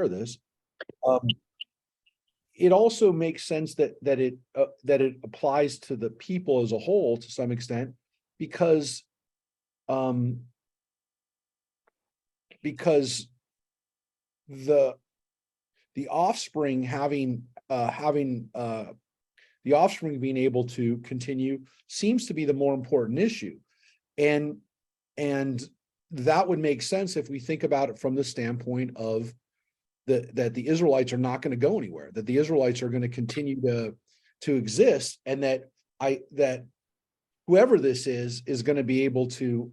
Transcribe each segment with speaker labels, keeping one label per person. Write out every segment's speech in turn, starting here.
Speaker 1: of this. It also makes sense that it applies to the people as a whole to some extent, because the offspring the offspring being able to continue seems to be the more important issue. And that would make sense if we think about it from the standpoint of that the Israelites are not going to go anywhere, that the Israelites are going to continue to exist, and that whoever this is going to be able to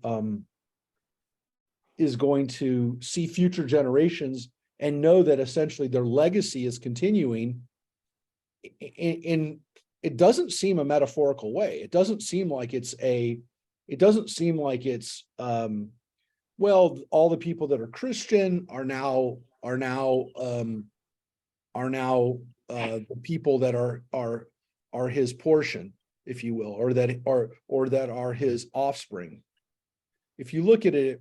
Speaker 1: is going to see future generations and know that essentially their legacy is continuing in it doesn't seem a metaphorical way. It doesn't seem like it's well, all the people that are Christian are now the people that are his portion, if you will, or that are his offspring. If you look at it,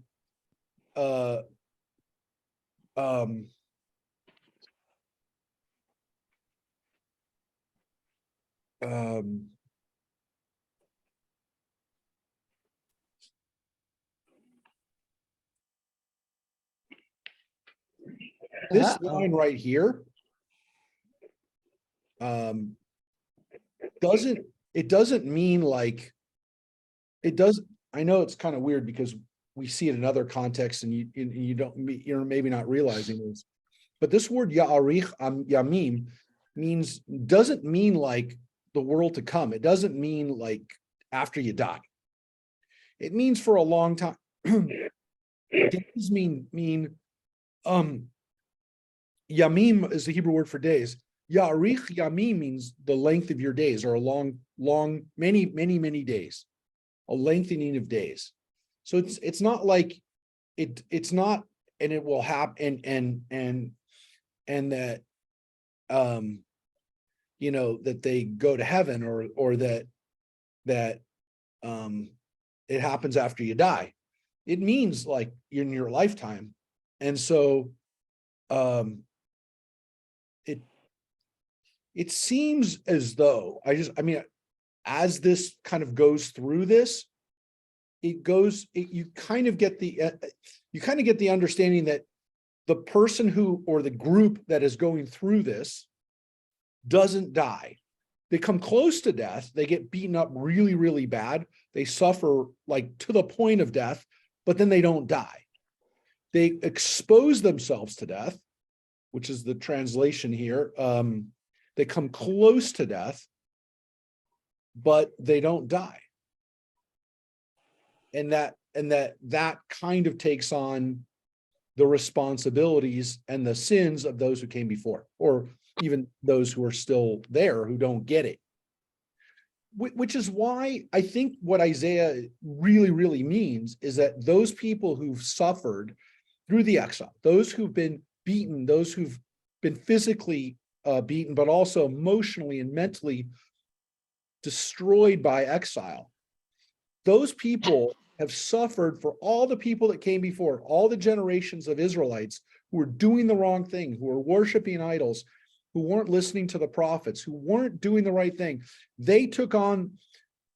Speaker 1: this line right here doesn't mean like it does. I know it's kind of weird because we see it in other contexts and you're maybe not realizing this, but this word ya'arich yamim doesn't mean like the world to come. It doesn't mean like after you die. It means for a long time. Days mean yamim is the Hebrew word for days. Ya'arich yamim means the length of your days, or a long, many days, a lengthening of days. So it's not like it's not, and it will happen, and that that they go to heaven, or that it happens after you die. It means like in your lifetime. And so it seems as though as this kind of goes through this, you kind of get the understanding that the person or the group that is going through this doesn't die. They come close to death. They get beaten up really, really bad. They suffer like to the point of death, but then they don't die. They expose themselves to death, which is the translation here. They come close to death, but they don't die. And that kind of takes on the responsibilities and the sins of those who came before, or even those who are still there who don't get it. Which is why I think what Isaiah really, really means is that those people who've suffered through the exile, those who've been beaten, those who've been physically beaten, but also emotionally and mentally destroyed by exile, those people have suffered for all the people that came before, all the generations of Israelites who were doing the wrong thing, who were worshiping idols, who weren't listening to the prophets, who weren't doing the right thing. They took on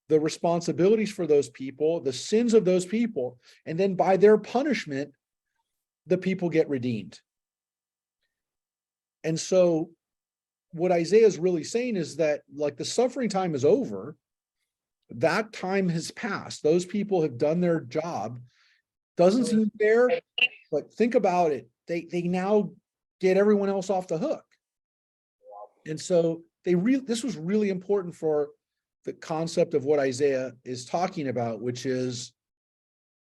Speaker 1: the responsibilities for those people, the sins of those people, and then by their punishment, the people get redeemed. And so what Isaiah is really saying is that like the suffering time is over. That time has passed. Those people have done their job. Doesn't seem fair, but think about it. They now get everyone else off the hook. And so this was really important for the concept of what Isaiah is talking about, which is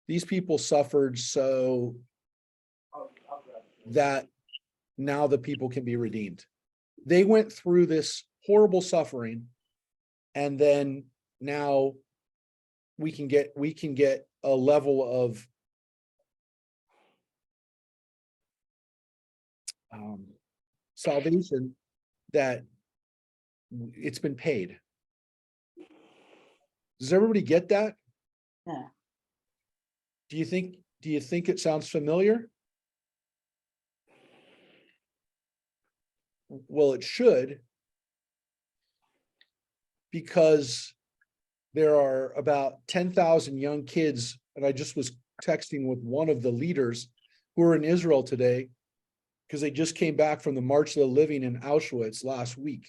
Speaker 1: these people suffered so that now the people can be redeemed. They went through this horrible suffering, and then now we can get a level of salvation that it's been paid. Does everybody get that?
Speaker 2: Yeah.
Speaker 1: Do you think it sounds familiar? Well, it should, because there are about 10,000 young kids, and I just was texting with one of the leaders who are in Israel today, because they just came back from the March of the Living in Auschwitz last week.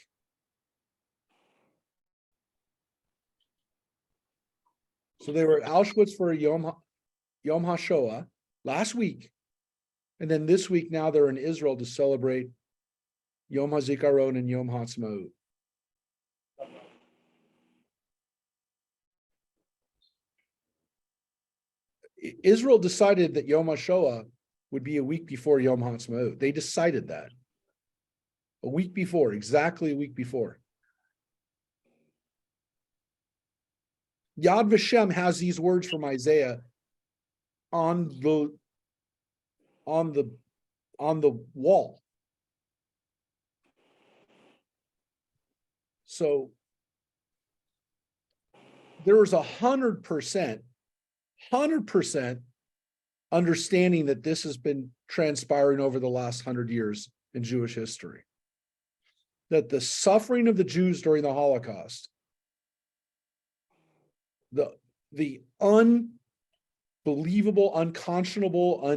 Speaker 1: So they were at Auschwitz for a Yom HaShoah last week. And then this week now they're in Israel to celebrate Yom HaZikaron and Yom HaTzmaut. Israel decided that Yom HaShoah would be a week before Yom HaTzmaut. They decided that a week before, exactly a week before. Yad Vashem has these words from Isaiah on the wall. So there was 100% understanding that this has been transpiring over the last 100 years in Jewish history. That the suffering of the Jews during the Holocaust, the unbelievable, unconscionable, I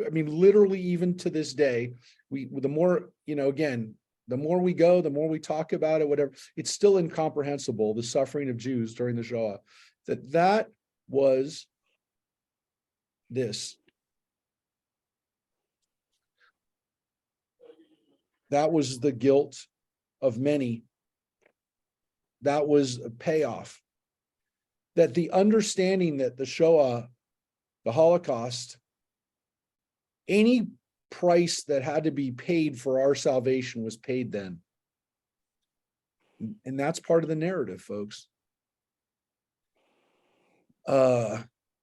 Speaker 1: mean, literally even to this day, the more, again, the more we go, the more we talk about it, whatever, it's still incomprehensible, the suffering of Jews during the Shoah, that was this. That was the guilt of many. That was a payoff. That the understanding that the Shoah, the Holocaust, any price that had to be paid for our salvation was paid then. And that's part of the narrative, folks.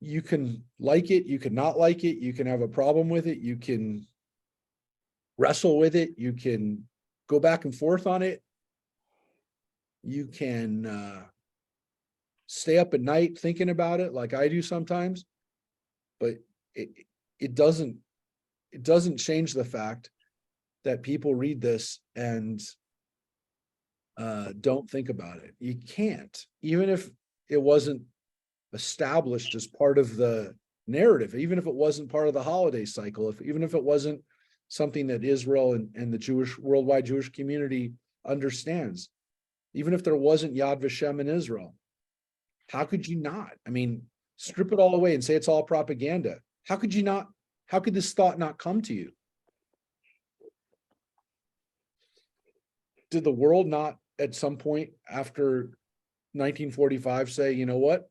Speaker 1: You can like it, you can not like it, you can have a problem with it, you can wrestle with it, you can go back and forth on it, you can stay up at night thinking about it like I do sometimes, but it doesn't change the fact that people read this and don't think about it. You can't, even if it wasn't established as part of the narrative, even if it wasn't part of the holiday cycle, even if it wasn't something that Israel and the worldwide Jewish community understands, even if there wasn't Yad Vashem in Israel, how could you not? I mean, strip it all away and say it's all propaganda. How could you not? How could this thought not come to you? Did the world not at some point after 1945 say, you know what?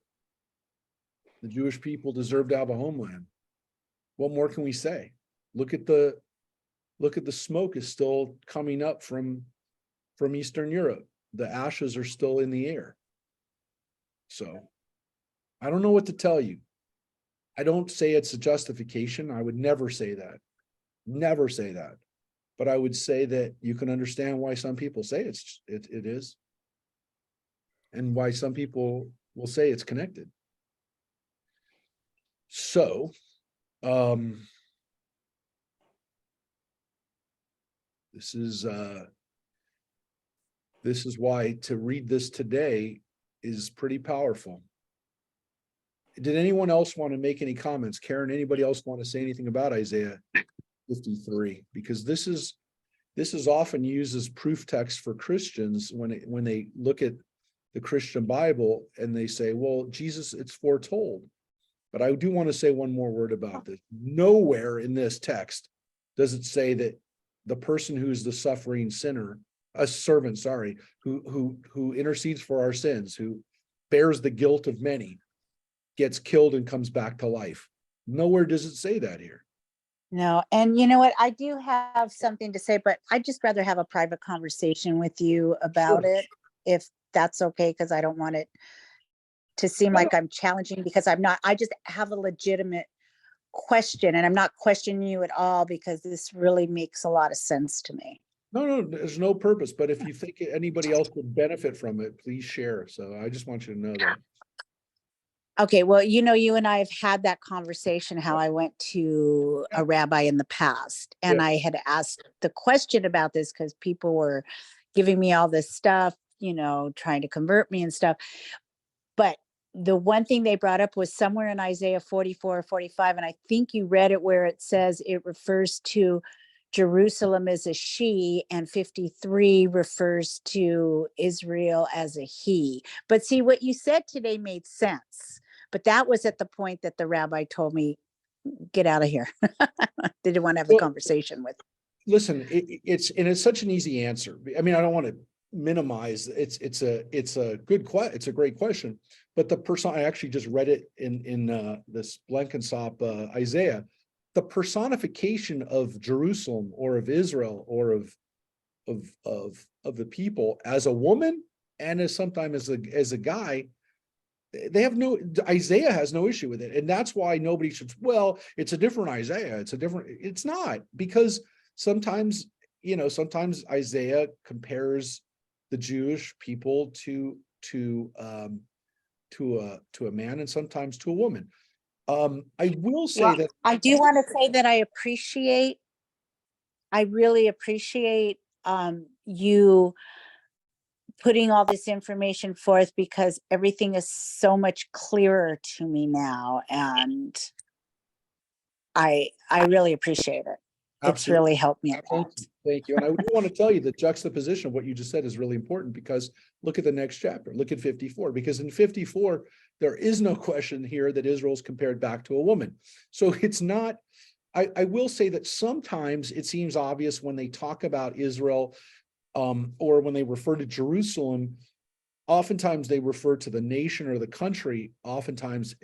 Speaker 1: The Jewish people deserve to have a homeland. What more can we say? Look at the smoke is still coming up from Eastern Europe. The ashes are still in the air. So I don't know what to tell you. I don't say it's a justification. I would never say that. Never say that. But I would say that you can understand why some people say it is. And why some people will say it's connected. So, this is why to read this today is pretty powerful. Did anyone else want to make any comments? Karen, anybody else want to say anything about Isaiah 53? Because this is often used as proof text for Christians when they look at the Christian Bible and they say, well, Jesus, it's foretold. But I do want to say one more word about this. Nowhere in this text does it say that the person who's the suffering sinner, a servant, sorry, who intercedes for our sins, who bears the guilt of many, gets killed and comes back to life. Nowhere does it say that here.
Speaker 2: No, and you know what? I do have something to say, but I'd just rather have a private conversation with you about it, if that's okay, because I don't want it to seem like I'm challenging, because I'm not. I just have a legitimate question, and I'm not questioning you at all, because this really makes a lot of sense to me.
Speaker 1: No, there's no purpose. But if you think anybody else would benefit from it, please share. So I just want you to know that.
Speaker 2: Okay, well, you and I have had that conversation, how I went to
Speaker 1: Yeah.
Speaker 2: a rabbi in the past,
Speaker 1: Yeah.
Speaker 2: and I had asked the question about this because people were giving me all this stuff, trying to convert me and stuff. But the one thing they brought up was somewhere in Isaiah 44 or 45, and I think you read it where it says it refers to Jerusalem as a she, and 53 refers to Israel as a he. But see, what you said today made sense. But that was at the point that the rabbi told me, get out of here. They didn't want to have the
Speaker 1: Well,
Speaker 2: conversation with.
Speaker 1: listen, it's such an easy answer. I mean, I don't want to minimize. It's a it's a great question. But the person, I actually just read it in this Blankensop Isaiah, the personification of Jerusalem or of Israel or of the people as a woman and as sometimes as a guy, they have no, Isaiah has no issue with it. And that's why nobody should, well, it's a different Isaiah. It's not, because sometimes, sometimes Isaiah compares the Jewish people to a man and sometimes to a woman. I will say
Speaker 2: Well,
Speaker 1: that.
Speaker 2: I do want to say that I really appreciate you putting all this information forth, because everything is so much clearer to me now, and I really appreciate it. It's
Speaker 1: Absolutely.
Speaker 2: really helped me a
Speaker 1: Thank
Speaker 2: lot.
Speaker 1: you. Thank you. And I do want to tell you the juxtaposition of what you just said is really important, because look at the next chapter. Look at 54, because in 54, there is no question here that Israel's compared back to a woman. So it's not, I will say that sometimes it seems obvious when they talk about Israel, or when they refer to Jerusalem, oftentimes they refer to the nation or the country, oftentimes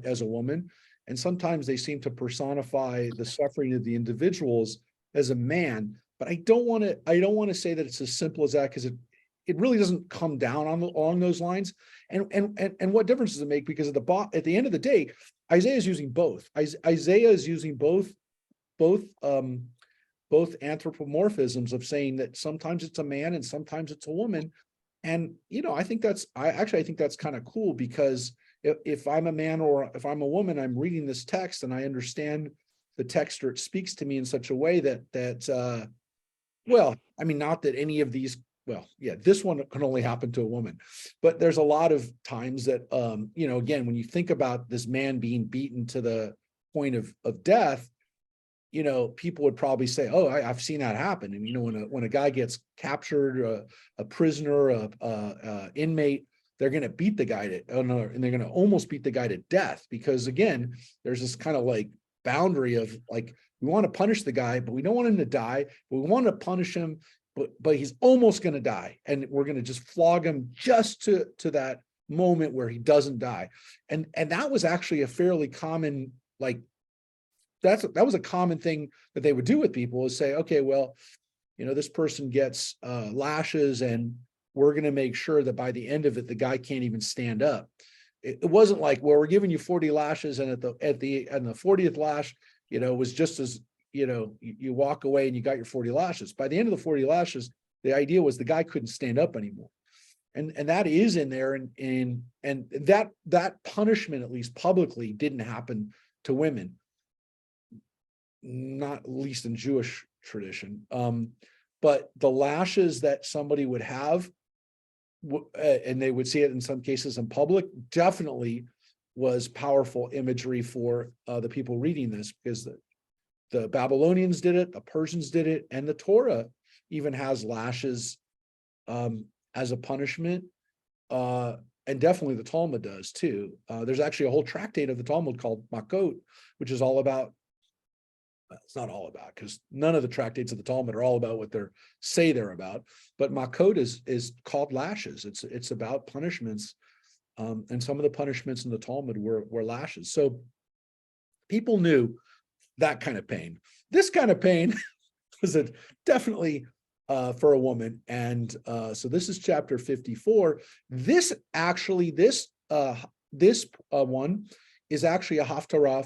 Speaker 1: as a woman. And sometimes they seem to personify the suffering of the individuals as a man. But I don't want to say that it's as simple as that, because it really doesn't come down along those lines. And what difference does it make? Because at the end of the day, Isaiah is using both. Isaiah is using both anthropomorphisms of saying that sometimes it's a man and sometimes it's a woman. And I think that's kind of cool, because if I'm a man or if I'm a woman, I'm reading this text and I understand the text, or it speaks to me in such a way that well, I mean, not that any of these, well, yeah, this one can only happen to a woman, but there's a lot of times that again, when you think about this man being beaten to the point of death, people would probably say, "Oh, I've seen that happen." And when a guy gets captured, a prisoner, a inmate, they're going to beat the guy and they're going to almost beat the guy to death, because again, there's this kind of like boundary of like, we want to punish the guy, but we don't want him to die. But we want to punish him, but he's almost going to die, and we're going to just flog him just to that moment where he doesn't die. And that was actually a fairly common, like, that was a common thing that they would do with people, is say, okay, well, this person gets lashes, and we're going to make sure that by the end of it, the guy can't even stand up. It wasn't like, well, we're giving you 40 lashes, and at the 40th lash, was just as, you walk away and you got your 40 lashes. By the end of the 40 lashes, the idea was the guy couldn't stand up anymore. And that is in there, and that punishment, at least publicly, didn't happen to women, not least in Jewish tradition. But the lashes that somebody would have, and they would see it in some cases in public, definitely was powerful imagery for the people reading this, because the Babylonians did it, the Persians did it, and the Torah even has lashes as a punishment. And definitely the Talmud does too. There's actually a whole tractate of the Talmud called Makot, which is all about, it's not all about, because none of the tractates of the Talmud are all about what they're about, but Makot is called lashes. It's about punishments, and some of the punishments in the Talmud were lashes. So people knew that kind of pain. This kind of pain was definitely for a woman, and so this is chapter 54. This one is actually a haftarah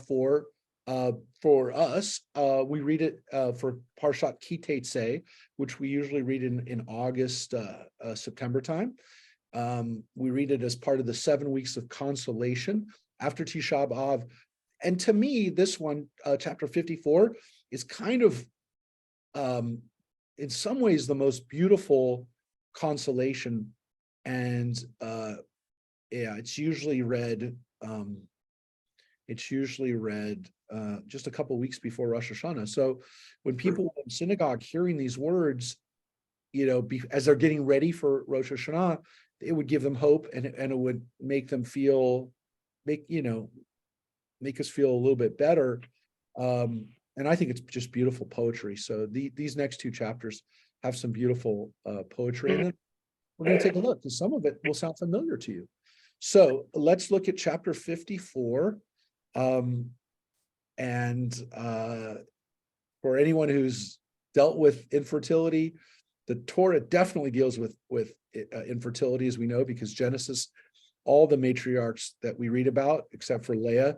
Speaker 1: for us. We read it for Parshat Ki Teitzei, which we usually read in August, September time. We read it as part of the 7 weeks of consolation. after Tisha B'Av. And to me, this one, chapter 54, is kind of, in some ways, the most beautiful consolation. And yeah, it's usually read just a couple weeks before Rosh Hashanah. So when people in synagogue hearing these words, as they're getting ready for Rosh Hashanah, it would give them hope, and it would make them make us feel a little bit better. And I think it's just beautiful poetry. So these next two chapters have some beautiful poetry in it. We're going to take a look, because some of it will sound familiar to you. So let's look at chapter 54. And for anyone who's dealt with infertility, the Torah definitely deals with infertility, as we know, because Genesis, all the matriarchs that we read about, except for Leah,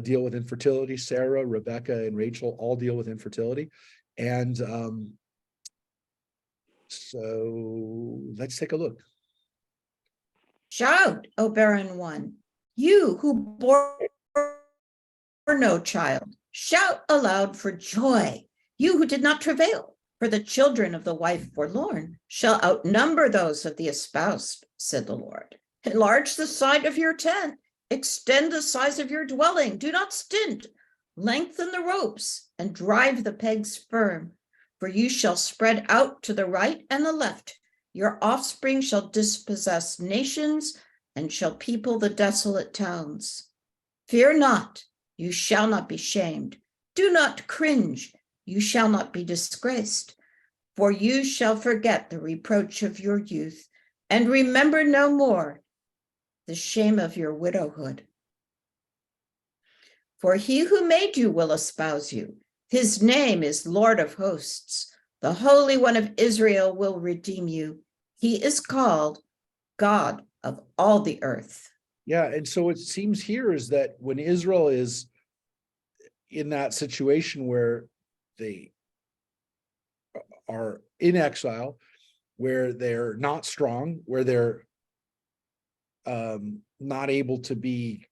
Speaker 1: deal with infertility. Sarah, Rebecca, and Rachel all deal with infertility. And so let's take a look.
Speaker 3: Shout, O barren one, you who bore no child, shout aloud for joy, you who did not travail, for the children of the wife forlorn shall outnumber those of the espoused, said the Lord. Enlarge the side of your tent, extend the size of your dwelling, do not stint, lengthen the ropes and drive the pegs firm, for you shall spread out to the right and the left. Your offspring shall dispossess nations and shall people the desolate towns. Fear not, you shall not be shamed. Do not cringe, you shall not be disgraced. For you shall forget the reproach of your youth and remember no more the shame of your widowhood. For he who made you will espouse you. His name is Lord of hosts. The Holy One of Israel will redeem you. He is called God of all the earth.
Speaker 1: Yeah, and so it seems here is that when Israel is in that situation where they are in exile, where they're not strong, where they're not able to be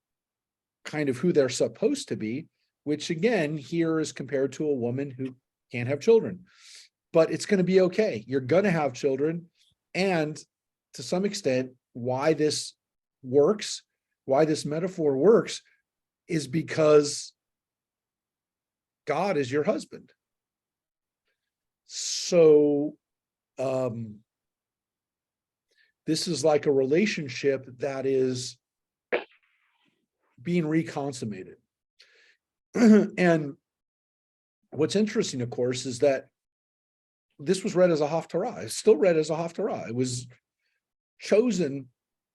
Speaker 1: kind of who they're supposed to be, which again, here is compared to a woman who can't have children. But it's going to be okay. You're going to have children. And to some extent, why this works, why this metaphor works, is because God is your husband. So this is like a relationship that is being reconsummated. And what's interesting, of course, is that this was read as a Haftarah. It's still read as a Haftarah. It was chosen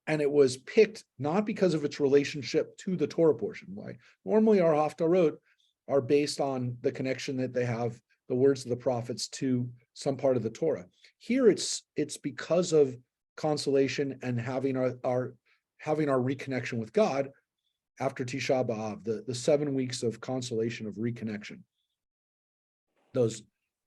Speaker 1: and it was picked not because of its relationship to the Torah portion. Why? Normally our Haftarot are based on the connection that they have, the words of the prophets, to some part of the Torah. Here it's because of consolation and having our reconnection with God after Tisha B'Av, the 7 weeks of consolation, of reconnection. Those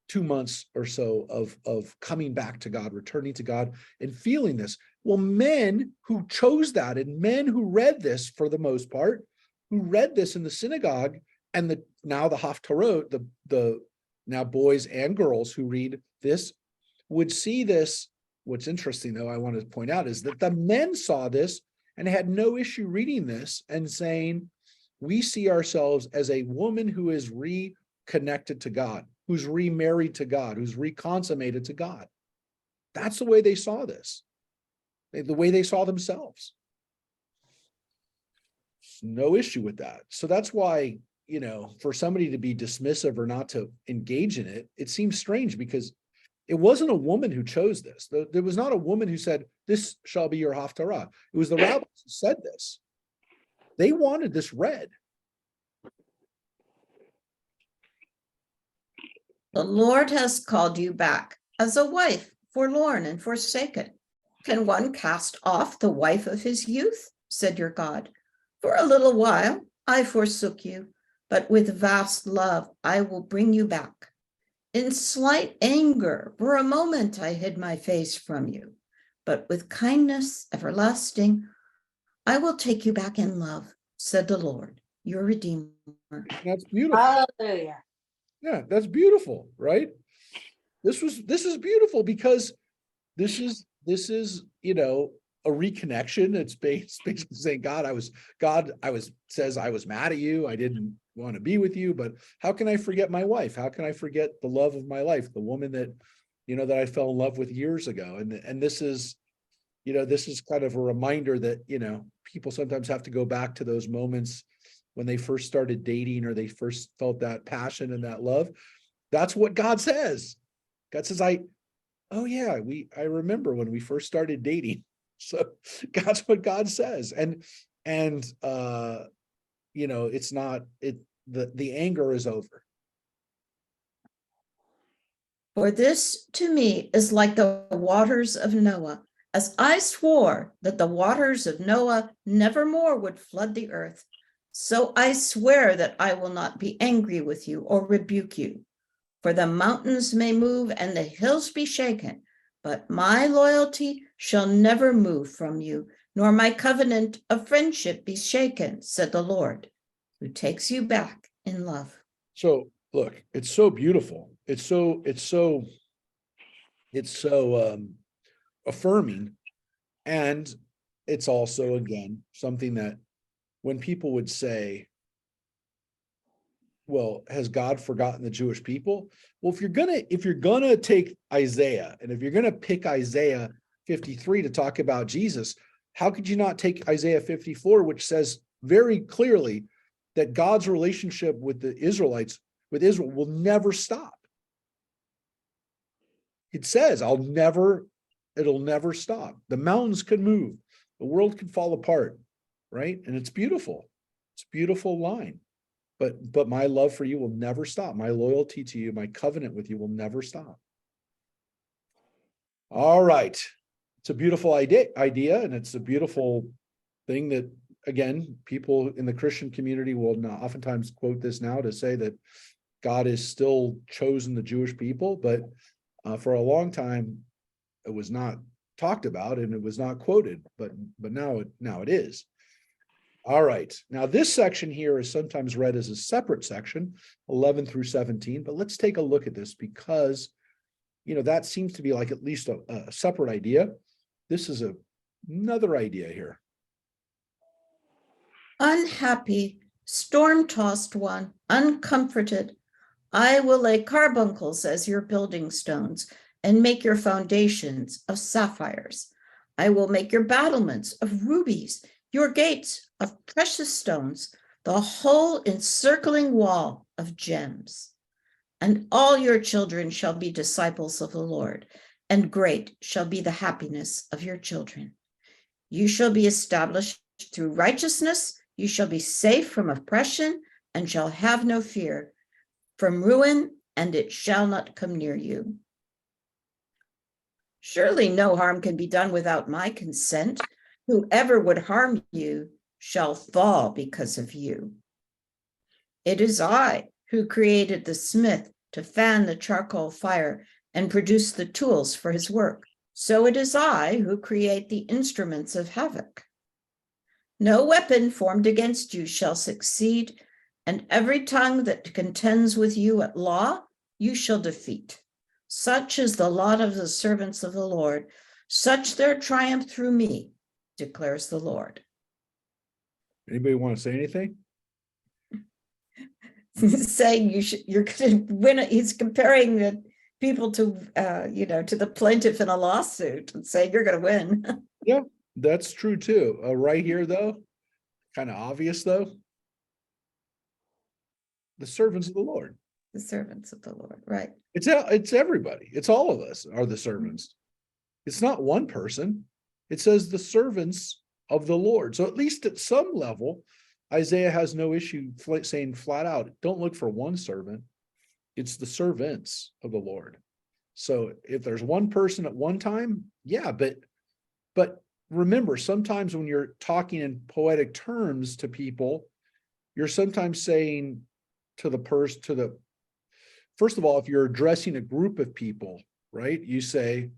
Speaker 1: 2 months or so of coming back to God, returning to God, and feeling this. Well, men who chose that, and men who read this for the most part, who read this in the synagogue, and now the Haftarot, the now boys and girls who read this, would see this. What's interesting, though, I want to point out, is that the men saw this and had no issue reading this and saying, we see ourselves as a woman who is reconnected to God, who's remarried to God, who's reconsummated to God. That's the way they saw this, the way they saw themselves. No issue with that. So that's why, for somebody to be dismissive or not to engage in it, it seems strange, because it wasn't a woman who chose this. There was not a woman who said, this shall be your Haftarah. It was the rabbis who said this. They wanted this read.
Speaker 3: The Lord has called you back as a wife, forlorn and forsaken. Can one cast off the wife of his youth? Said your God. For a little while I forsook you, but with vast love I will bring you back. In slight anger, for a moment I hid my face from you, but with kindness everlasting, I will take you back in love, said the Lord, your Redeemer.
Speaker 1: That's beautiful.
Speaker 2: Hallelujah.
Speaker 1: Yeah, that's beautiful, right? This is beautiful because this is, a reconnection. It's basically saying, God, I was mad at you. I didn't want to be with you, but how can I forget my wife? How can I forget the love of my life? The woman that, that I fell in love with years ago. And this is, this is kind of a reminder that, people sometimes have to go back to those moments when they first started dating or they first felt that passion and that love. That's what God says. God says, I remember when we first started dating. So that's what God says. And it's not, the anger is over.
Speaker 3: For this to me is like the waters of Noah, as I swore that the waters of Noah nevermore would flood the earth. So I swear that I will not be angry with you or rebuke you. For the mountains may move and the hills be shaken, but my loyalty shall never move from you, nor my covenant of friendship be shaken, said the Lord, who takes you back in love.
Speaker 1: So look, it's so beautiful. It's so affirming. And it's also, again, something that when people would say, well, has God forgotten the Jewish people? Well, if you're gonna take Isaiah, and if you're gonna pick Isaiah 53 to talk about Jesus, how could you not take Isaiah 54, which says very clearly that God's relationship with the Israelites, with Israel, will never stop? It says, it'll never stop. The mountains could move, the world could fall apart, right? And it's beautiful. It's a beautiful line. But my love for you will never stop. My loyalty to you, my covenant with you will never stop. All right. It's a beautiful idea, and it's a beautiful thing that, again, people in the Christian community will not oftentimes quote this now to say that God has still chosen the Jewish people, but for a long time it was not talked about and it was not quoted, but now it is. All right. Now this section here is sometimes read as a separate section, 11 through 17, but let's take a look at this because, that seems to be like at least a separate idea. This is another idea here.
Speaker 3: Unhappy, storm-tossed one, uncomforted, I will lay carbuncles as your building stones and make your foundations of sapphires. I will make your battlements of rubies, your gates of precious stones, the whole encircling wall of gems. And all your children shall be disciples of the Lord, and great shall be the happiness of your children. You shall be established through righteousness, you shall be safe from oppression, and shall have no fear from ruin, and it shall not come near you. Surely no harm can be done without my consent. Whoever would harm you shall fall because of you. It is I who created the smith to fan the charcoal fire and produce the tools for his work. So it is I who create the instruments of havoc. No weapon formed against you shall succeed, and every tongue that contends with you at law, you shall defeat. Such is the lot of the servants of the Lord, such their triumph through me, declares the Lord.
Speaker 1: Anybody want to say anything?
Speaker 3: Saying you're going to win it. He's comparing the people to, to the plaintiff in a lawsuit and saying you're going to win.
Speaker 1: Yeah, that's true too. Right here, though, kind of obvious, though. The servants of the Lord.
Speaker 3: The servants of the Lord, right.
Speaker 1: It's everybody. It's all of us are the servants. It's not one person. It says the servants of the Lord. So at least at some level, Isaiah has no issue saying flat out, don't look for one servant. It's the servants of the Lord. So if there's one person at one time, yeah, but remember, sometimes when you're talking in poetic terms to people, you're sometimes saying to the person, first of all, if you're addressing a group of people, right, you say,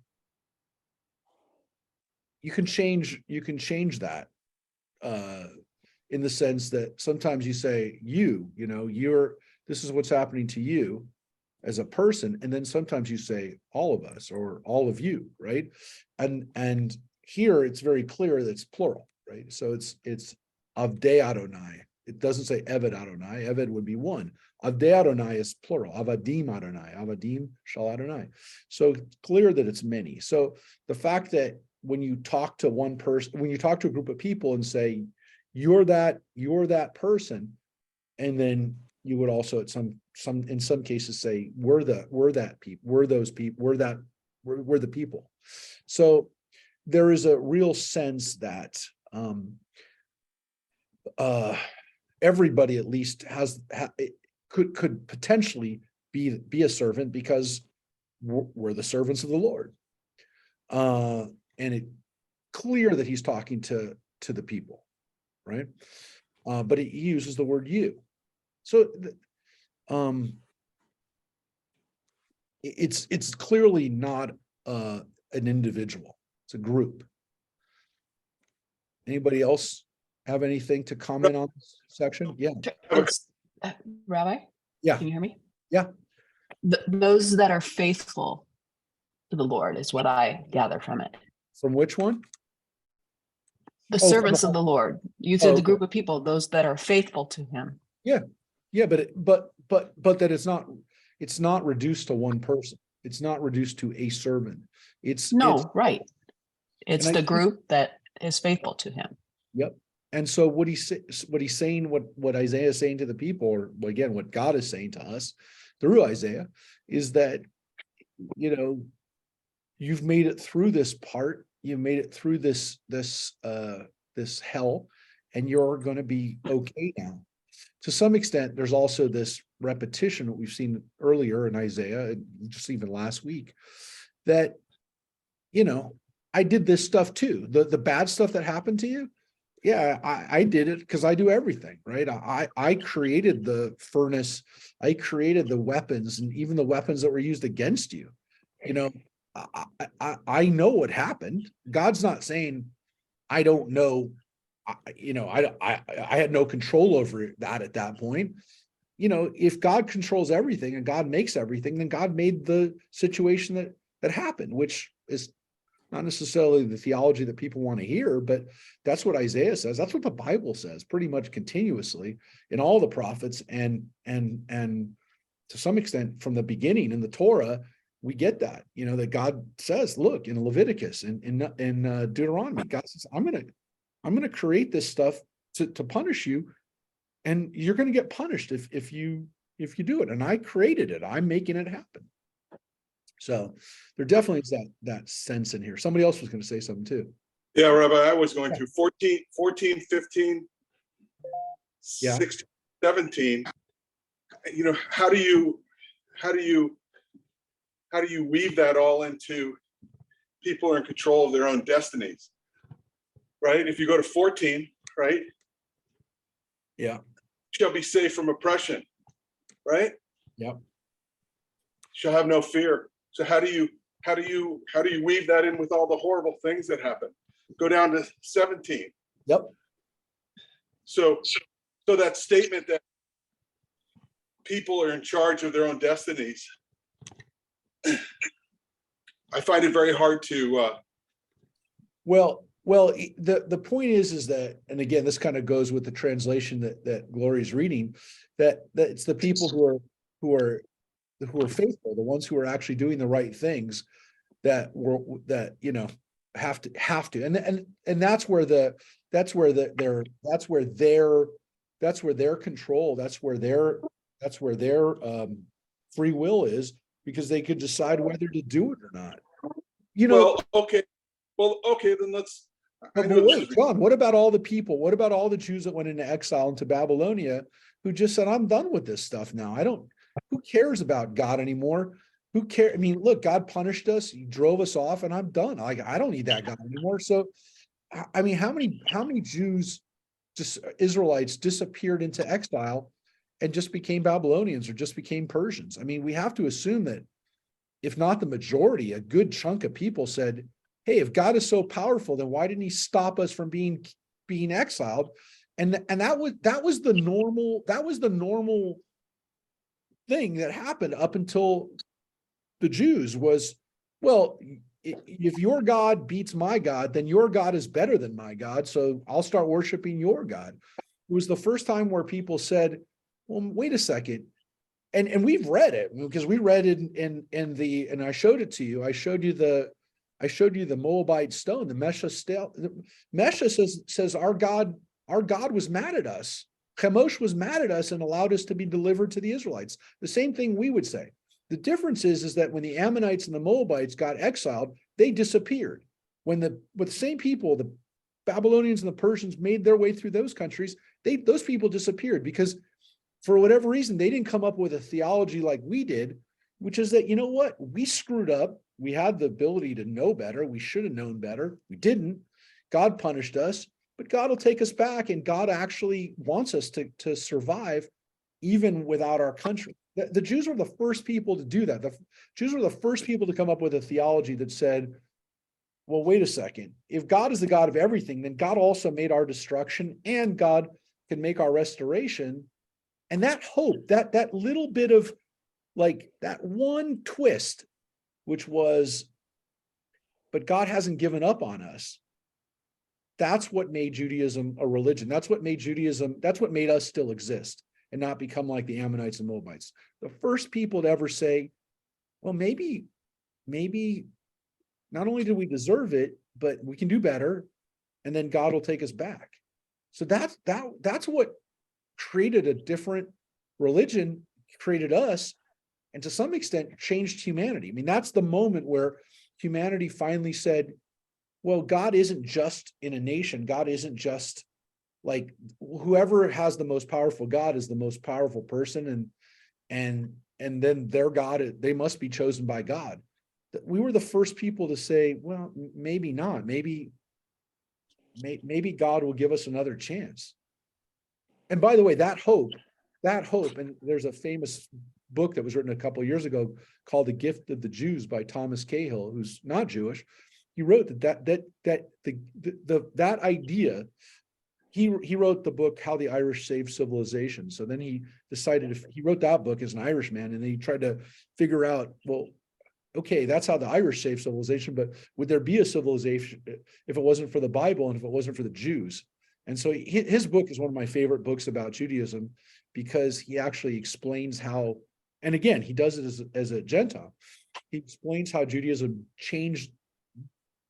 Speaker 1: you can change that. in the sense that sometimes you say this is what's happening to you as a person, and then sometimes you say all of us or all of you, right? And here it's very clear that it's plural, right? So it's Avdei Adonai. It doesn't say Eved Adonai. Eved would be one. Avdei Adonai is plural. Avadim Adonai. Avadim Shal Adonai. So it's clear that it's many. So the fact that when you talk to one person, when you talk to a group of people and say, you're that person, and then you would also at in some cases say, we're that people, we're those people, we're the people. So there is a real sense that everybody at least could potentially be a servant, because we're the servants of the Lord. And it's clear that he's talking to the people, right? But he uses the word you. So it's clearly not an individual, it's a group. Anybody else have anything to comment on this section? Yeah.
Speaker 4: Rabbi?
Speaker 1: Yeah.
Speaker 4: Can you hear me?
Speaker 1: Yeah.
Speaker 4: Those that are faithful to the Lord is what I gather from it.
Speaker 1: From which one?
Speaker 4: The servants of the Lord. You said
Speaker 1: okay.
Speaker 4: the group of people, those that are faithful to him.
Speaker 1: Yeah, but that it's not reduced to one person. It's not reduced to a servant. It's
Speaker 4: right. It's the group that is faithful to him.
Speaker 1: Yep. And so what he's saying, what Isaiah is saying to the people, or again, what God is saying to us through Isaiah, is that, you've made it through this part, you've made it through this hell, and you're going to be okay now. To some extent, there's also this repetition that we've seen earlier in Isaiah, just even last week, that, I did this stuff too. The bad stuff that happened to you. Yeah, I did it because I do everything, right? I created the furnace. I created the weapons, and even the weapons that were used against you. I know what happened. God's not saying, I don't know. I had no control over that at that point. If God controls everything and God makes everything, then God made the situation that happened, which is not necessarily the theology that people want to hear, but that's what Isaiah says. That's what the Bible says pretty much continuously in all the prophets, and to some extent from the beginning in the Torah, we get that, that God says, look, in Leviticus, in Deuteronomy, God says, I'm going to create this stuff to punish you, and you're going to get punished if you do it. And I created it. I'm making it happen. So there definitely is that sense in here. Somebody else was going to say something too.
Speaker 5: Yeah, Rabbi, I was going through 14, 15, 16, 17. How do you weave that all into people are in control of their own destinies? Right? If you go to 14, right?
Speaker 1: Yeah.
Speaker 5: Shall be safe from oppression, right?
Speaker 1: Yep.
Speaker 5: Shall have no fear. So how do you weave that in with all the horrible things that happen? Go down to 17.
Speaker 1: Yep.
Speaker 5: So that statement that people are in charge of their own destinies, I find it very hard to.
Speaker 1: Well, the point is that, and again, this kind of goes with the translation that Glory's reading, that it's the people who are faithful, the ones who are actually doing the right things, that have to, and that's where their control, that's where their free will is, because they could decide whether to do it or not.
Speaker 5: Well, okay, then let's.
Speaker 1: But wait, John, what about all the people? What about all the Jews that went into exile into Babylonia who just said, I'm done with this stuff now. Who cares about God anymore? Who cares? I mean, look, God punished us. He drove us off, and I'm done. I don't need that God anymore. So, I mean, how many Jews, Israelites, disappeared into exile and just became Babylonians or just became Persians? I mean, we have to assume that, if not the majority, a good chunk of people said, hey, if God is so powerful, then why didn't he stop us from being exiled And that was the normal thing that happened up until the Jews was, well, if your God beats my God, then your God is better than my God. So I'll start worshiping your God. It was the first time where people said, well, wait a second. And we've read it because we read it and I showed it to you. I showed you the Moabite stone, the Mesha stone. Mesha says our God was mad at us. Chemosh was mad at us and allowed us to be delivered to the Israelites. The same thing we would say. The difference is that when the Ammonites and the Moabites got exiled, they disappeared. With the same people, the Babylonians and the Persians made their way through those countries, those people disappeared because for whatever reason, they didn't come up with a theology like we did, which is that, you know what, we screwed up. We had the ability to know better. We should have known better. We didn't. God punished us, but God will take us back, and God actually wants us to survive even without our country. The Jews were the first people to do that. The Jews were the first people to come up with a theology that said, well, wait a second. If God is the God of everything, then God also made our destruction and God can make our restoration. And that hope, that little bit of like that one twist, which was, but God hasn't given up on us. That's what made Judaism a religion. That's what made us still exist and not become like the Ammonites and Moabites. The first people to ever say, well, maybe not only do we deserve it, but we can do better, and then God will take us back. So that's what created a different religion, created us, and to some extent changed humanity. I mean, that's the moment where humanity finally said, well, God isn't just in a nation. God isn't just like whoever has the most powerful God is the most powerful person, and then their God, they must be chosen by God. We were the first people to say, well, maybe not. Maybe God will give us another chance. And by the way, that hope, and there's a famous book that was written a couple of years ago called The Gift of the Jews by Thomas Cahill, who's not Jewish. He wrote that idea. He wrote the book How the Irish Saved Civilization. So then he decided he wrote that book as an Irishman, and then he tried to figure out, well, okay, that's how the Irish saved civilization, but would there be a civilization if it wasn't for the Bible and if it wasn't for the Jews? And so his book is one of my favorite books about Judaism because he actually explains how, and again, he does it as a Gentile. He explains how Judaism changed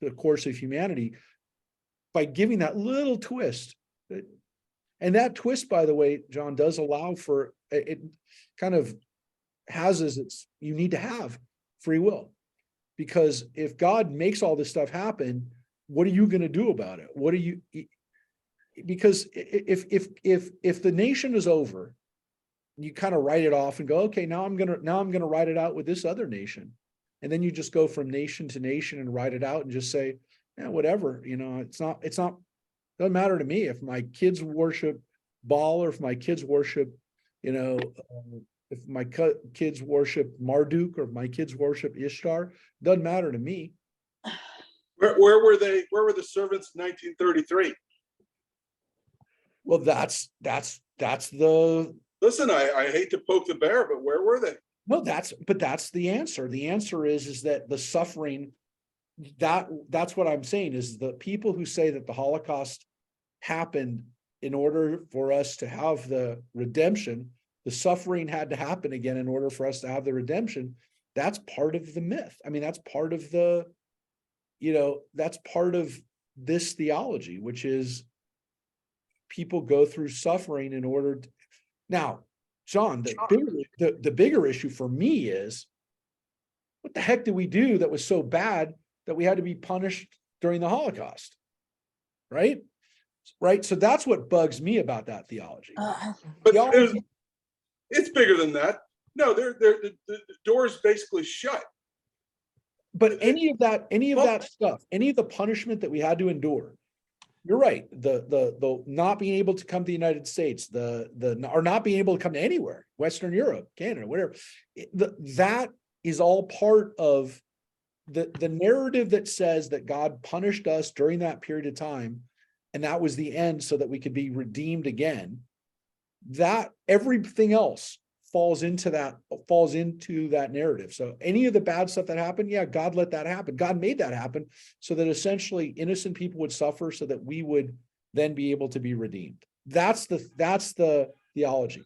Speaker 1: the course of humanity by giving that little twist. And that twist, by the way, John, does allow for, it kind of has as it's, you need to have free will. Because if God makes all this stuff happen, what are you going to do about it? What are you, because if the nation is over, you kind of write it off and go, okay, now I'm gonna write it out with this other nation. And then you just go from nation to nation and write it out and just say, yeah, whatever, it's not, doesn't matter to me if my kids worship Baal or if my kids worship, if my kids worship Marduk or if my kids worship Ishtar, doesn't matter to me.
Speaker 5: Where were they? Where were the servants in 1933?
Speaker 1: Well, that's the,
Speaker 5: Listen, I hate to poke the bear, but where were they?
Speaker 1: no, that's the answer. The answer is that the suffering, that's what I'm saying, is the people who say that the Holocaust happened in order for us to have the redemption, the suffering had to happen again in order for us to have the redemption. That's part of the myth. I mean, that's part of the, that's part of this theology, which is people go through suffering in order to, now, John, the bigger issue for me is, what the heck did we do that was so bad that we had to be punished during the Holocaust? Right? So that's what bugs me about that theology.
Speaker 5: But it's bigger than that. No, the door's basically shut.
Speaker 1: But any of that stuff, any of the punishment that we had to endure, you're right. The not being able to come to the United States, or not being able to come to anywhere, Western Europe, Canada, whatever, that is all part of the narrative that says that God punished us during that period of time, and that was the end so that we could be redeemed again, that everything else falls into that narrative. So any of the bad stuff that happened, yeah, God let that happen. God made that happen so that essentially innocent people would suffer so that we would then be able to be redeemed. That's the theology.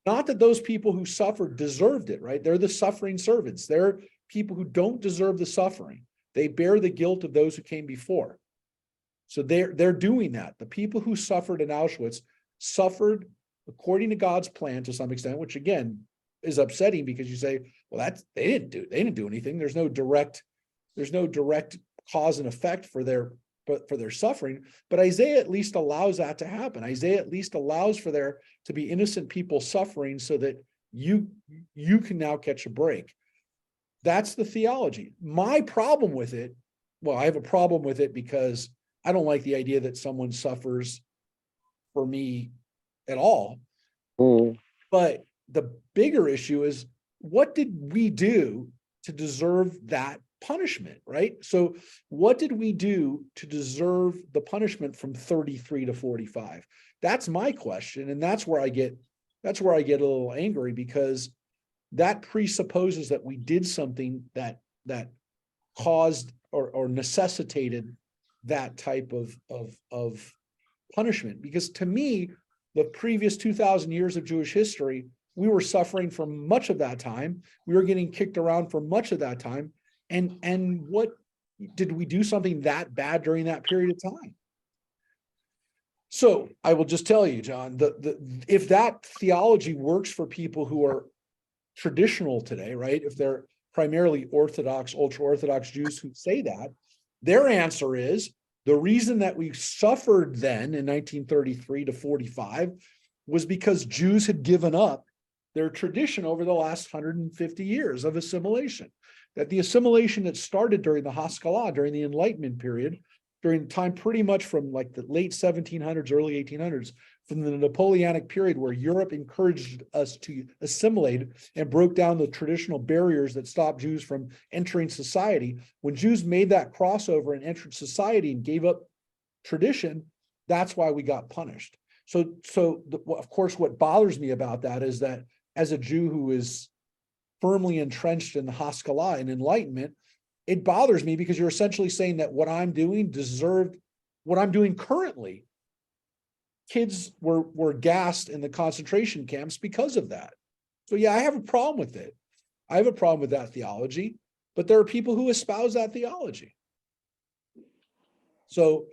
Speaker 1: Not that those people who suffered deserved it, right? They're the suffering servants. They're people who don't deserve the suffering. They bear the guilt of those who came before. So they're doing that. The people who suffered in Auschwitz suffered according to God's plan to some extent, which again is upsetting because you say, well, they didn't do anything. There's no direct cause and effect for their suffering. But Isaiah at least allows that to happen. Isaiah at least allows for there to be innocent people suffering so that you can now catch a break. That's the theology. My problem with it, well, I have a problem with it because I don't like the idea that someone suffers for me at all. But the bigger issue is, what did we do to deserve that punishment, right? So what did we do to deserve the punishment from 33 to 45? That's my question. And that's where I get a little angry, because that presupposes that we did something that caused or necessitated that type of punishment. Because to me, the previous 2,000 years of Jewish history, we were suffering for much of that time. We were getting kicked around for much of that time. And what did we do something that bad during that period of time? So I will just tell you, John, if that theology works for people who are traditional today, right? If they're primarily Orthodox, ultra-Orthodox Jews who say that, their answer is the reason that we suffered then in 1933 to 45 was because Jews had given up their tradition over the last 150 years of assimilation. That the assimilation that started during the Haskalah, during the Enlightenment period, during the time pretty much from like the late 1700s, early 1800s, from the Napoleonic period where Europe encouraged us to assimilate and broke down the traditional barriers that stopped Jews from entering society. When Jews made that crossover and entered society and gave up tradition, that's why we got punished. So of course, what bothers me about that is that as a Jew who is firmly entrenched in the Haskalah and Enlightenment, it bothers me because you're essentially saying that what I'm doing deserved what I'm doing currently. Kids were gassed in the concentration camps because of that. So yeah, I have a problem with it. I have a problem with that theology, but there are people who espouse that theology. So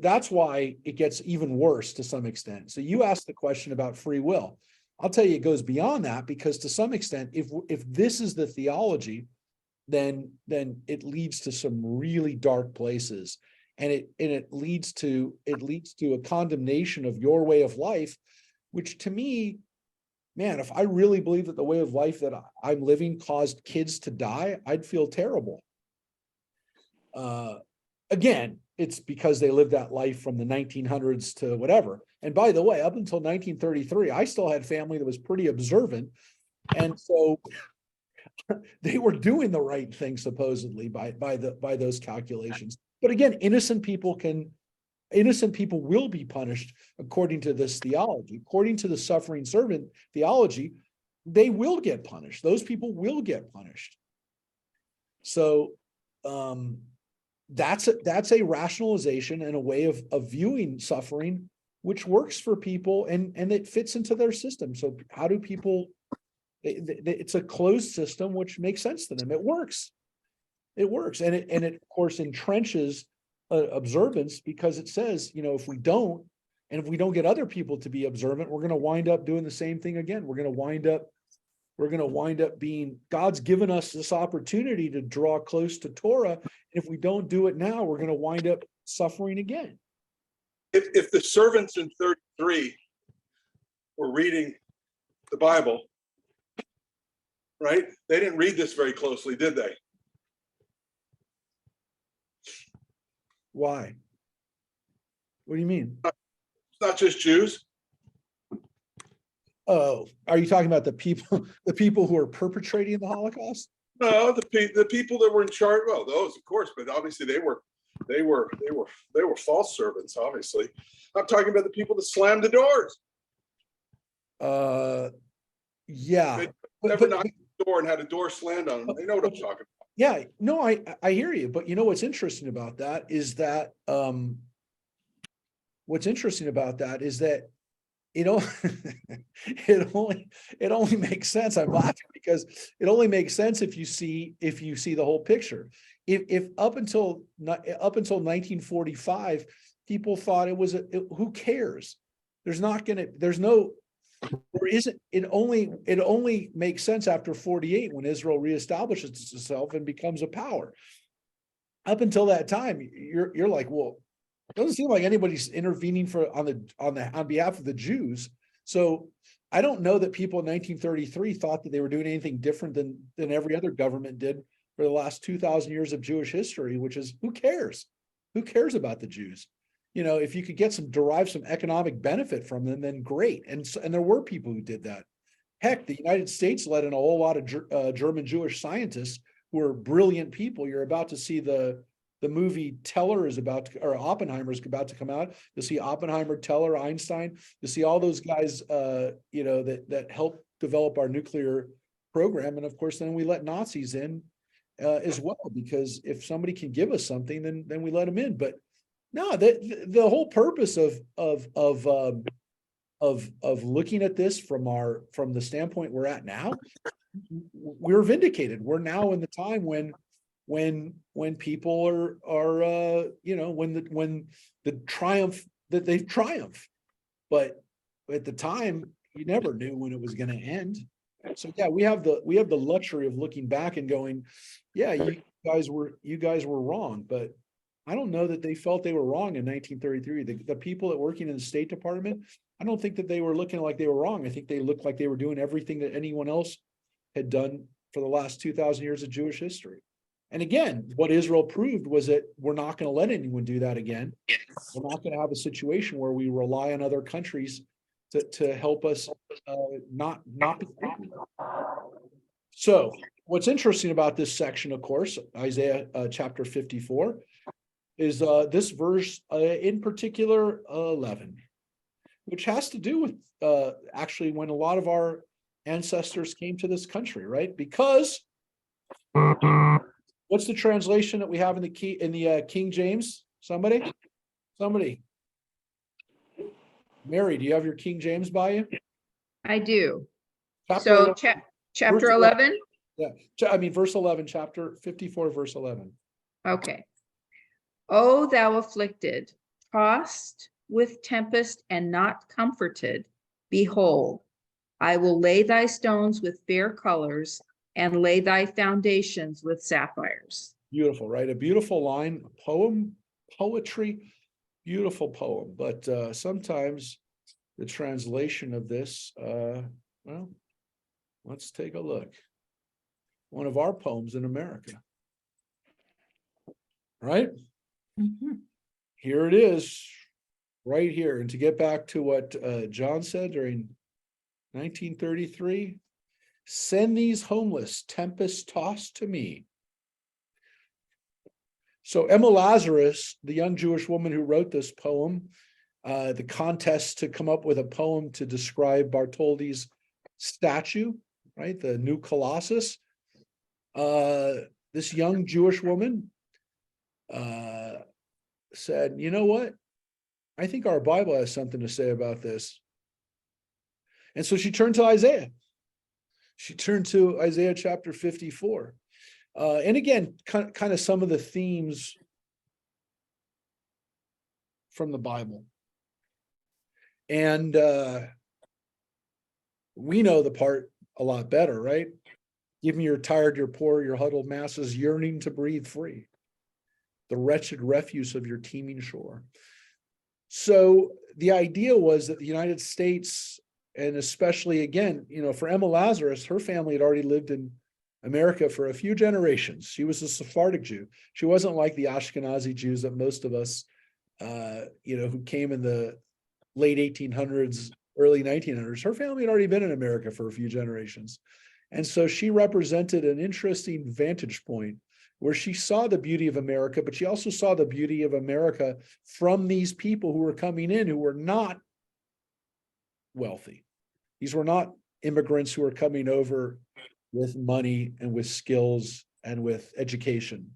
Speaker 1: that's why it gets even worse to some extent. So you asked the question about free will. I'll tell you, it goes beyond that, because to some extent, if this is the theology, then it leads to some really dark places. And it leads to a condemnation of your way of life, which to me, man, if I really believe that the way of life that I'm living caused kids to die, I'd feel terrible. Again, it's because they lived that life from the 1900s to whatever. And by the way, up until 1933, I still had family that was pretty observant. And so they were doing the right thing, supposedly, by those calculations. But again, innocent people will be punished according to this theology. According to the suffering servant theology, they will get punished. Those people will get punished. So that's a rationalization and a way of viewing suffering, which works for people and it fits into their system. So how do people? It's a closed system, which makes sense to them. It works. It works. And it of course entrenches observance, because it says, if we don't get other people to be observant, we're going to wind up doing the same thing again. We're going to wind up being, God's given us this opportunity to draw close to Torah. And if we don't do it now, we're going to wind up suffering again.
Speaker 5: If the servants in 33 were reading the Bible, right? They didn't read this very closely, did they?
Speaker 1: Why? What do you mean?
Speaker 5: It's not just Jews.
Speaker 1: Oh, are you talking about the people who are perpetrating the Holocaust?
Speaker 5: No, the people that were in charge. Well, those, of course, but obviously they were They were false servants, obviously. I'm talking about the people that slammed the doors.
Speaker 1: Yeah.
Speaker 5: They
Speaker 1: But-
Speaker 5: never
Speaker 1: but-
Speaker 5: knocked on the door and had a door slammed on them. They know what I'm talking about.
Speaker 1: Yeah, no, I hear you, but you know what's interesting about that is that you know it only makes sense. I'm laughing because it only makes sense if you see the whole picture. If up until 1945, people thought who cares? It only makes sense after 48 when Israel reestablishes itself and becomes a power. Up until that time, you're like, well, it doesn't seem like anybody's intervening on behalf of the Jews. So I don't know that people in 1933 thought that they were doing anything different than every other government did for the last 2,000 years of Jewish history, which is, who cares? Who cares about the Jews? If you could derive some economic benefit from them, then great. And there were people who did that. Heck, the United States let in a whole lot of German Jewish scientists who are brilliant people. You're about to see the movie Teller or Oppenheimer is about to come out. You'll see Oppenheimer, Teller, Einstein. You'll see all those guys, that helped develop our nuclear program. And of course, then we let Nazis in as well, because if somebody can give us something, then we let them in. But no, the whole purpose of looking at this from the standpoint we're at now, we're vindicated. We're now in the time when people are when the triumph that they've triumphed. But at the time, you never knew when it was going to end. So yeah, we have the luxury of looking back and going, yeah, you guys were wrong. But I don't know that they felt they were wrong in 1933. The people that working in the State Department, I don't think that they were looking like they were wrong. I think they looked like they were doing everything that anyone else had done for the last 2,000 years of Jewish history. And again, what Israel proved was that we're not going to let anyone do that again. We're not going to have a situation where we rely on other countries to help us not be. So what's interesting about this section, of course, Isaiah chapter 54, is this verse in particular, 11, which has to do with actually when a lot of our ancestors came to this country, right? Because what's the translation that we have in the King James? Somebody. Mary, do you have your King James by you?
Speaker 6: I do.
Speaker 1: Chapter
Speaker 6: So chapter
Speaker 1: verse
Speaker 6: 11?
Speaker 1: Yeah, I mean, verse 11, chapter 54, verse 11.
Speaker 6: Okay. O thou afflicted, tossed with tempest and not comforted, behold, I will lay thy stones with fair colors and lay thy foundations with sapphires.
Speaker 1: Beautiful, right? A beautiful line, poetry, beautiful poem. But sometimes the translation of this, well, let's take a look. One of our poems in America, right?
Speaker 3: Mhm.
Speaker 1: Here it is, right here. And to get back to what John said during 1933, send these homeless Tempest-Tost to me. So Emma Lazarus, the young Jewish woman who wrote this poem, the contest to come up with a poem to describe Bartholdi's statue, right? The new Colossus. This young Jewish woman said, you know what? I think our Bible has something to say about this. And so she turned to Isaiah. She turned to Isaiah chapter 54. And again, kind of some of the themes from the Bible. And we know the part a lot better, right? Give me your tired, your poor, your huddled masses yearning to breathe free, the wretched refuse of your teeming shore. So the idea was that the United States, and especially again, for Emma Lazarus, her family had already lived in America for a few generations. She was a Sephardic Jew. She wasn't like the Ashkenazi Jews that most of us, who came in the late 1800s, early 1900s. Her family had already been in America for a few generations. And so she represented an interesting vantage point where she saw the beauty of America, but she also saw the beauty of America from these people who were coming in who were not wealthy. These were not immigrants who were coming over with money and with skills and with education.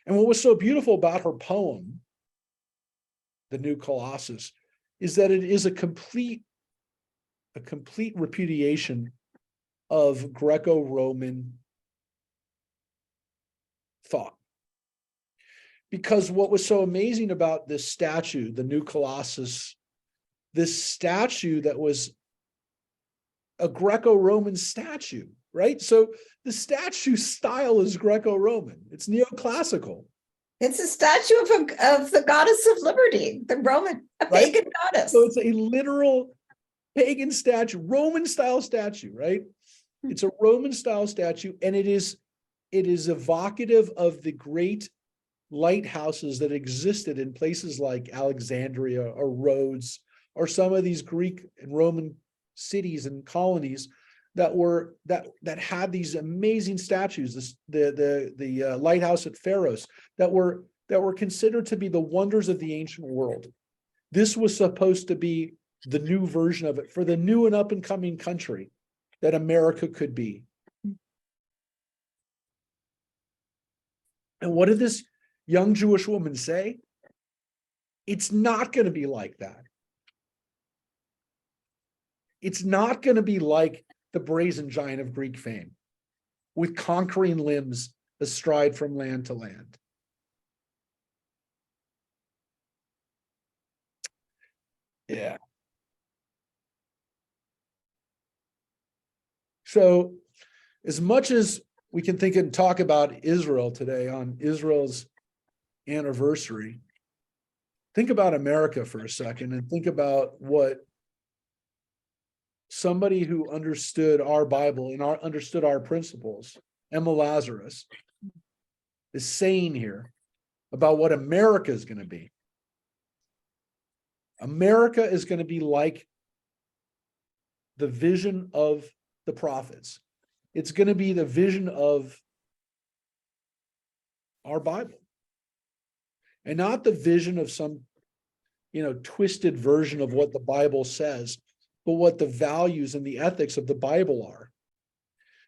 Speaker 1: And what was so beautiful about her poem, The New Colossus, is that it is a complete repudiation of Greco-Roman thought. Because what was so amazing about this statue, the New Colossus, this statue that was a Greco-Roman statue, right? So the statue style is Greco-Roman. It's neoclassical.
Speaker 3: It's a statue of the goddess of liberty, the Roman, a
Speaker 1: Right?
Speaker 3: pagan goddess.
Speaker 1: So it's a literal pagan statue, Roman style statue, right? It's a Roman style statue, and it is evocative of the great lighthouses that existed in places like Alexandria or Rhodes or some of these Greek and Roman cities and colonies that had these amazing statues. The lighthouse at Pharos that were considered to be the wonders of the ancient world. This was supposed to be the new version of it for the new and up and coming country that America could be. And what did this young Jewish woman say? It's not going to be like that. It's not going to be like the brazen giant of Greek fame, with conquering limbs astride from land to land. Yeah. So as much as we can think and talk about Israel today on Israel's anniversary, think about America for a second and think about what somebody who understood our Bible and understood our principles, Emma Lazarus, is saying here about what America is going to be. America is going to be like the vision of the prophets. It's going to be the vision of our Bible, and not the vision of some, twisted version of what the Bible says, but what the values and the ethics of the Bible are,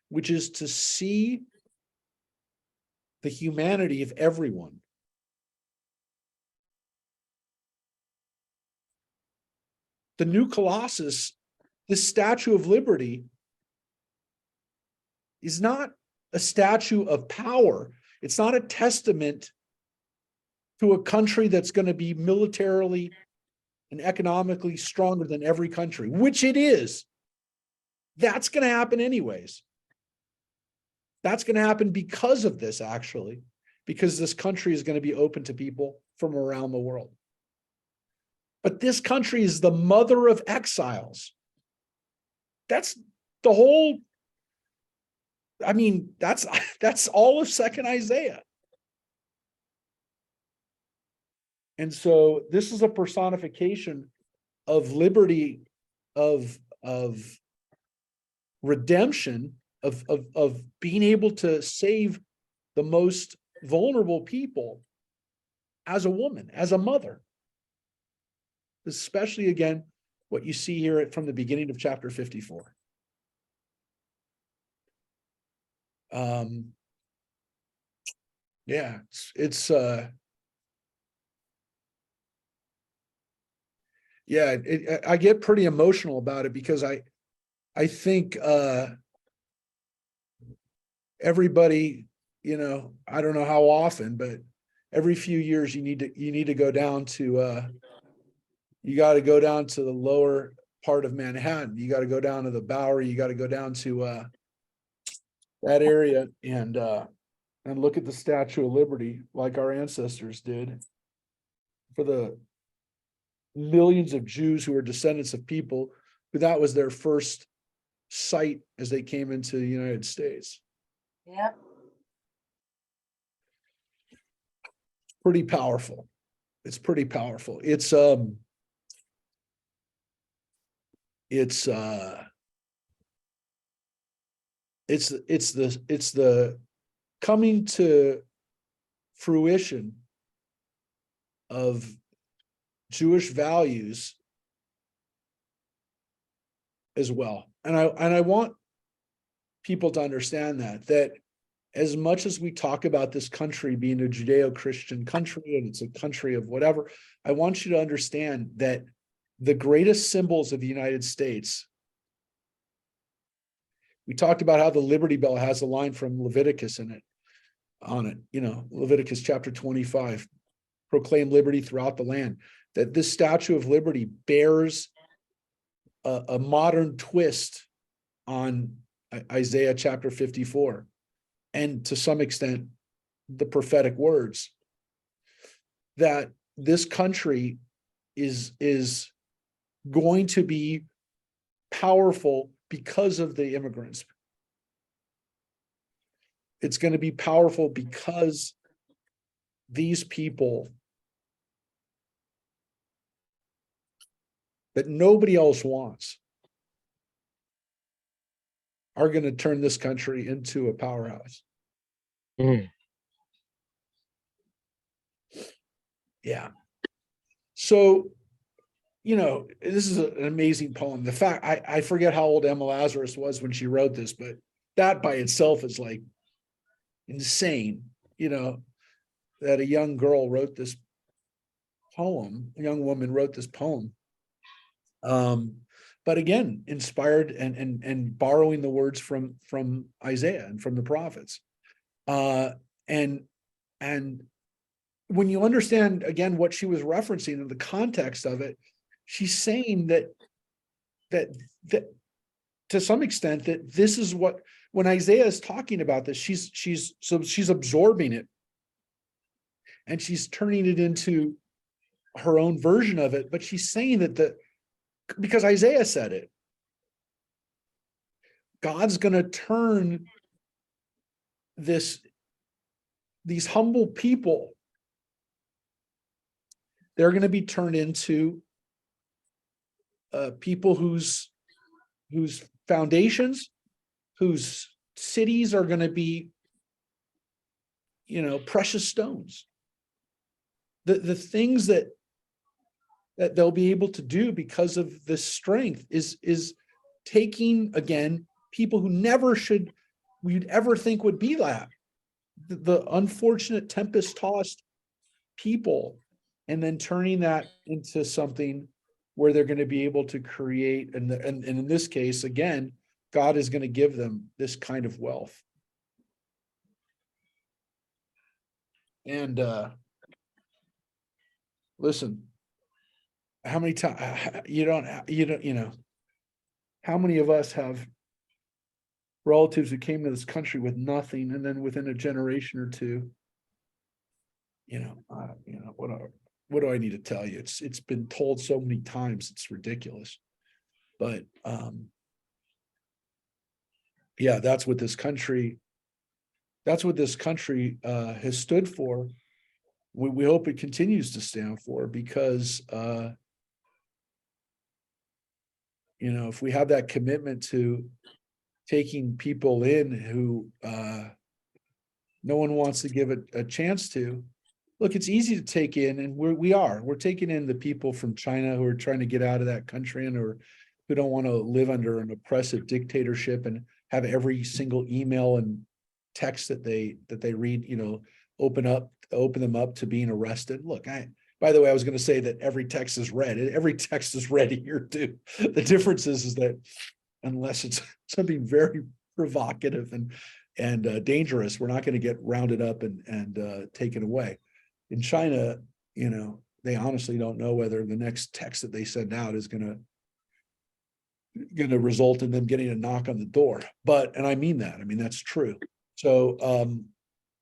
Speaker 1: which is to see the humanity of everyone. The New Colossus, this Statue of Liberty, is not a statue of power. It's not a testament to a country that's going to be militarily and economically stronger than every country, which it is. That's going to happen anyways. That's going to happen because of this, actually, because this country is going to be open to people from around the world. But this country is the mother of exiles. That's the whole, that's all of 2nd Isaiah. And so this is a personification of liberty, of redemption, of being able to save the most vulnerable people as a woman, as a mother. Especially, again, what you see here from the beginning of chapter 54. Yeah, I get pretty emotional about it because I think everybody, I don't know how often, but every few years you need to go down to you got to go down to the lower part of Manhattan. You got to go down to the Bowery. You got to go down to that area and look at the Statue of Liberty like our ancestors did for the millions of Jews who are descendants of people who that was their first sight as they came into the United States.
Speaker 2: Yeah.
Speaker 1: Pretty powerful. It's pretty powerful. It's the coming to fruition of Jewish values as well. And I want people to understand that as much as we talk about this country being a Judeo-Christian country and it's a country of whatever, I want you to understand that the greatest symbols of the United States, we talked about how the Liberty Bell has a line from Leviticus in it, on it, Leviticus chapter 25, proclaim liberty throughout the land, that this Statue of Liberty bears a modern twist on Isaiah chapter 54. And to some extent, the prophetic words that this country is going to be powerful because of the immigrants. It's going to be powerful because these people that nobody else wants are going to turn this country into a powerhouse. Yeah. So, this is an amazing poem. The fact, I forget how old Emma Lazarus was when she wrote this, but that by itself is like insane, that a young girl wrote this poem, a young woman wrote this poem. But again, inspired and borrowing the words from Isaiah and from the prophets. And when you understand again what she was referencing in the context of it, she's saying that to some extent that this is what, when Isaiah is talking about this, she's absorbing it and she's turning it into her own version of it. But she's saying that because Isaiah said it, God's going to turn these humble people, they're going to be turned into people whose foundations, whose cities are going to be, precious stones. The things that they'll be able to do because of this strength is taking, again, people who never we'd ever think would be that. The unfortunate Tempest-Tost people, and then turning that into something where they're going to be able to create, and in this case, again, God is going to give them this kind of wealth. And listen, how many times how many of us have relatives who came to this country with nothing, and then within a generation or two, what do I need to tell you? It's been told so many times, it's ridiculous. But yeah, that's what this country has stood for. We hope it continues to stand for, because if we have that commitment to taking people in who no one wants to give a chance to. Look, it's easy to take in, and we're taking in the people from China who are trying to get out of that country and who don't want to live under an oppressive dictatorship and have every single email and text that they read, open them up to being arrested. Look, by the way, I was going to say that every text is read. Every text is read here too. The difference is that unless it's something very provocative and dangerous, we're not going to get rounded up and taken away. In China, they honestly don't know whether the next text that they send out is going to result in them getting a knock on the door. And I mean that. I mean, that's true. So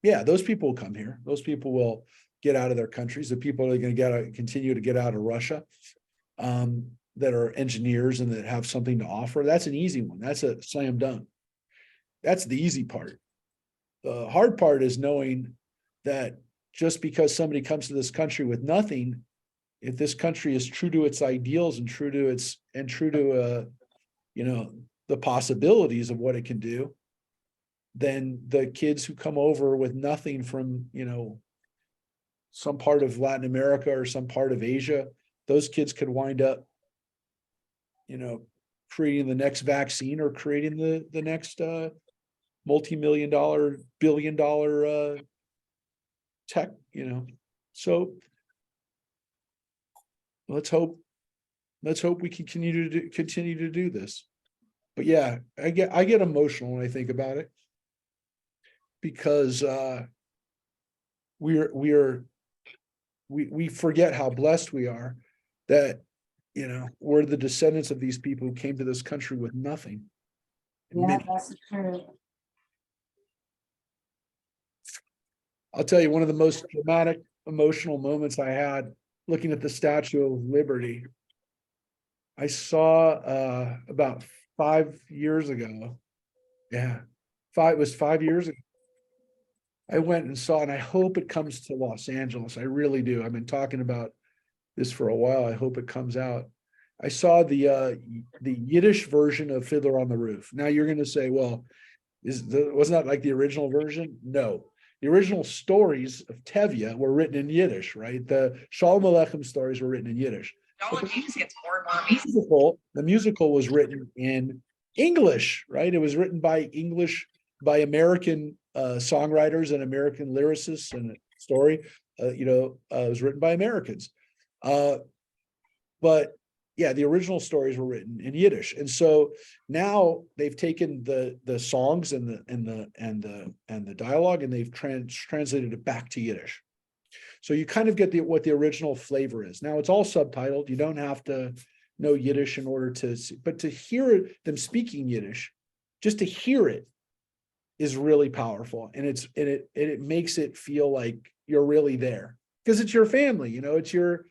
Speaker 1: yeah, those people will come here. Those people will get out of their countries. The people are going to continue to get out of Russia, that are engineers and that have something to offer. That's an easy one. That's a slam dunk. That's the easy part. The hard part is knowing that just because somebody comes to this country with nothing, if this country is true to its ideals and true to the possibilities of what it can do, then the kids who come over with nothing from, some part of Latin America or some part of Asia, those kids could wind up, creating the next vaccine or creating the next multi-million dollar, billion-dollar tech, So let's hope we can continue to do this. But yeah, I get emotional when I think about it, because we forget how blessed we are that we're the descendants of these people who came to this country with nothing.
Speaker 2: That's true.
Speaker 1: I'll tell you, one of the most dramatic emotional moments I had looking at the Statue of Liberty, I saw about 5 years ago. Yeah, it was 5 years ago. I went and saw, and I hope it comes to Los Angeles. I really do. I've been talking about this for a while. I hope it comes out. I saw the Yiddish version of Fiddler on the Roof. Now you're going to say, well, wasn't that like the original version? No. The original stories of Tevye were written in Yiddish, right? The Shalom Aleichem stories were written in Yiddish. The musical was written in English, right? It was written by American songwriters and American lyricists, and the story, was written by Americans. But yeah, the original stories were written in Yiddish, and so now they've taken the songs and the dialogue, and they've translated it back to Yiddish. So you kind of get what the original flavor is. Now it's all subtitled. You don't have to know Yiddish in order to see, but to hear them speaking Yiddish, just to hear it is really powerful, and it makes it feel like you're really there, because it's your family, it's your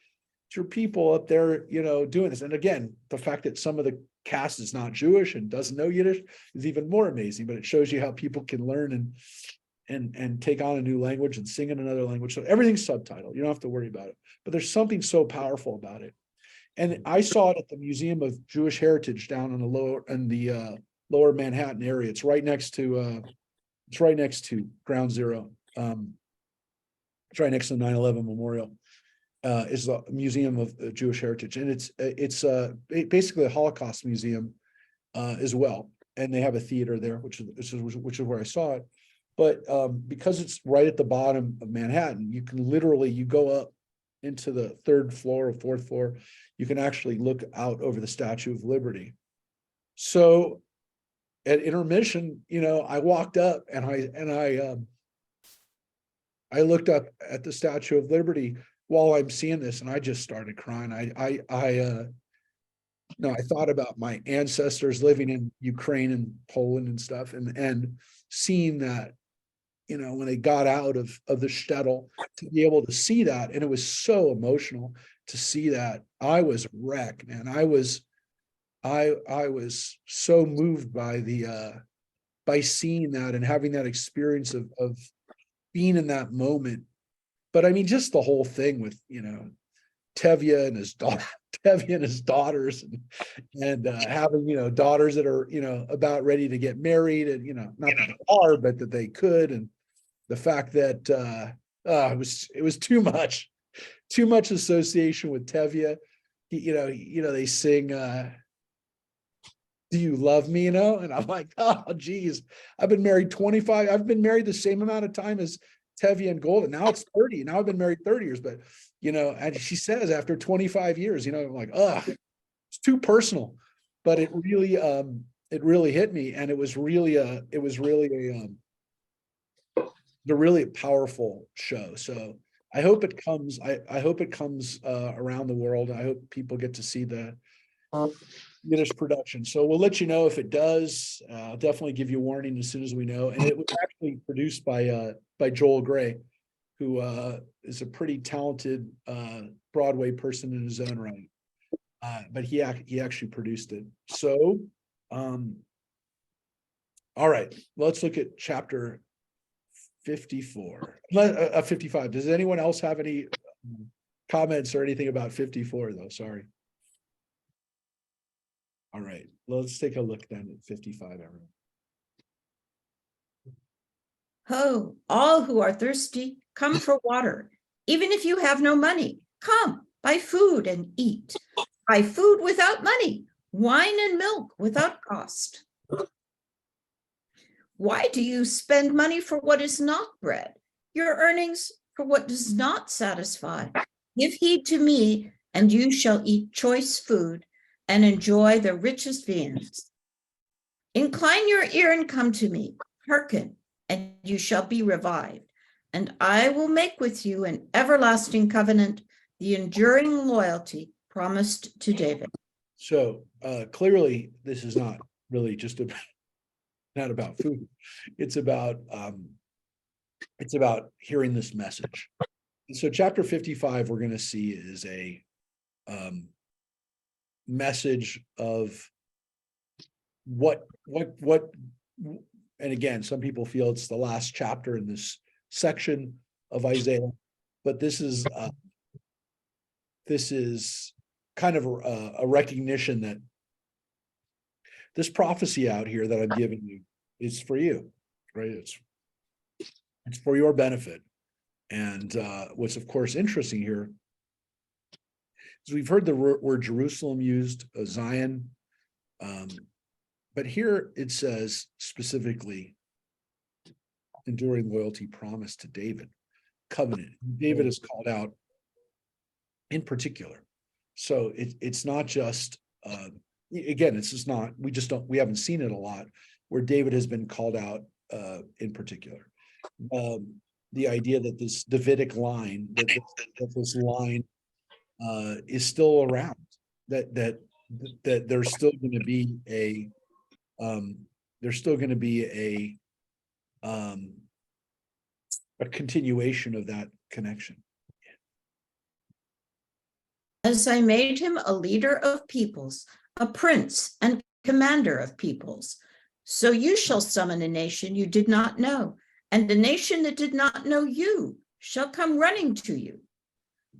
Speaker 1: people up there, doing this. And again, the fact that some of the cast is not Jewish and doesn't know Yiddish is even more amazing, but it shows you how people can learn and take on a new language and sing in another language. So everything's subtitled. You don't have to worry about it, but there's something so powerful about it. And I saw it at the Museum of Jewish Heritage down in the lower Manhattan area. It's right next to Ground Zero. It's right next to the 9/11 Memorial. Is the Museum of Jewish Heritage, and it's basically a Holocaust museum as well. And they have a theater there, which is where I saw it. But because it's right at the bottom of Manhattan, you can you go up into the 3rd floor or 4th floor. You can actually look out over the Statue of Liberty. So at intermission, I walked up and I looked up at the Statue of Liberty while I'm seeing this, and I just started crying. I thought about my ancestors living in Ukraine and Poland and stuff, and seeing that, when they got out of the shtetl, to be able to see that, and it was so emotional to see that. I was a wreck, man. I was so moved by seeing that and having that experience of being in that moment. But I mean, just the whole thing with, Tevye and his daughters, and having, daughters that are, about ready to get married, and, not that they are, but that they could. And the fact that it was too much association with Tevye. They sing, "Do you love me?" And I'm like, oh, geez, I've been married the same amount of time as Tevye and Golden. Now it's 30. Now I've been married 30 years, but and she says after 25 years, I'm like, it's too personal. But it really hit me, and it was really a powerful show. So I hope it comes. I hope it comes around the world. I hope people get to see the Yiddish production. So we'll let you know if it does. I'll definitely give you a warning as soon as we know. And it was actually produced by Joel Gray, who is a pretty talented Broadway person in his own right. But he actually produced it. So, all right, let's look at chapter 54. 55. Does anyone else have any comments or anything about 54 though? Sorry. All right, let's take a look then at 55, everyone.
Speaker 3: Oh, all who are thirsty, come for water. Even if you have no money, come, buy food and eat. Buy food without money, wine and milk without cost. Why do you spend money for what is not bread, your earnings for what does not satisfy? Give heed to me, and you shall eat choice food and enjoy the richest viands. Incline your ear and come to me. Hearken, and you shall be revived. And I will make with you an everlasting covenant, the enduring loyalty promised to David.
Speaker 1: So clearly, this is not really just not about food. It's about hearing this message. And so chapter 55, we're going to see is a message of what, and again, some people feel it's the last chapter in this section of Isaiah, but this is kind of a recognition that this prophecy out here that I'm giving you is for you, right? It's for your benefit. And what's of course interesting here is we've heard the word Jerusalem used, Zion, but here it says specifically enduring loyalty promised to David, covenant. David is called out in particular. So it's not just again, it's just not, we haven't seen it a lot where David has been called out in particular. The idea that this Davidic line, that this line is still around, that there's still going to be a continuation of that connection.
Speaker 3: As I made him a leader of peoples, a prince and commander of peoples, so you shall summon a nation you did not know, and a nation that did not know you shall come running to you.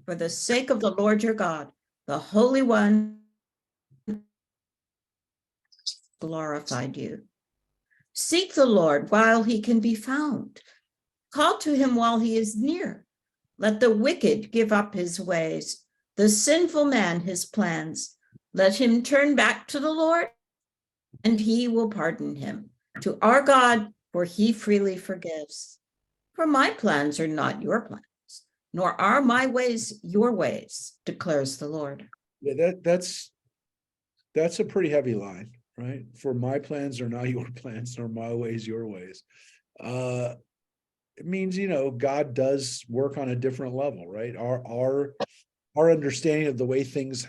Speaker 3: For the sake of the Lord your God, the Holy One glorified you. Seek the Lord while he can be found. Call to him while he is near. Let the wicked give up his ways, the sinful man his plans. Let him turn back to the Lord, and he will pardon him. To our God, for he freely forgives. For my plans are not your plans, nor are my ways your ways, declares the Lord.
Speaker 1: Yeah, that's a pretty heavy line, right? For my plans are not your plans, nor my ways your ways. It means, God does work on a different level, right? Our understanding of the way things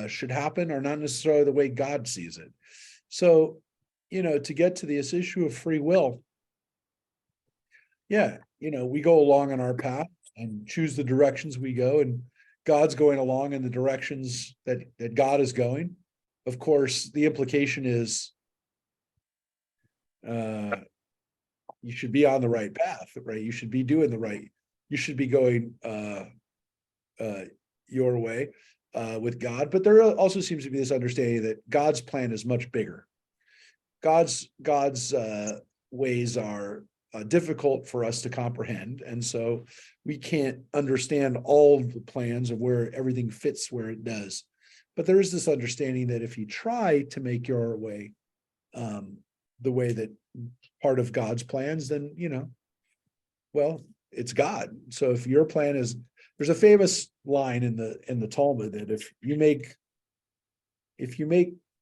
Speaker 1: should happen are not necessarily the way God sees it. So, to get to this issue of free will, yeah, we go along on our path and choose the directions we go, and God's going along in the directions that God is going. Of course, the implication is you should be on the right path, right? You should be doing you should be going your way with God. But there also seems to be this understanding that God's plan is much bigger. God's ways are difficult for us to comprehend, and so we can't understand all the plans of where everything fits where it does. But there is this understanding that if you try to make your way the way that part of God's plans, then well, it's God. So if your plan is, there's a famous line in the Talmud that if you make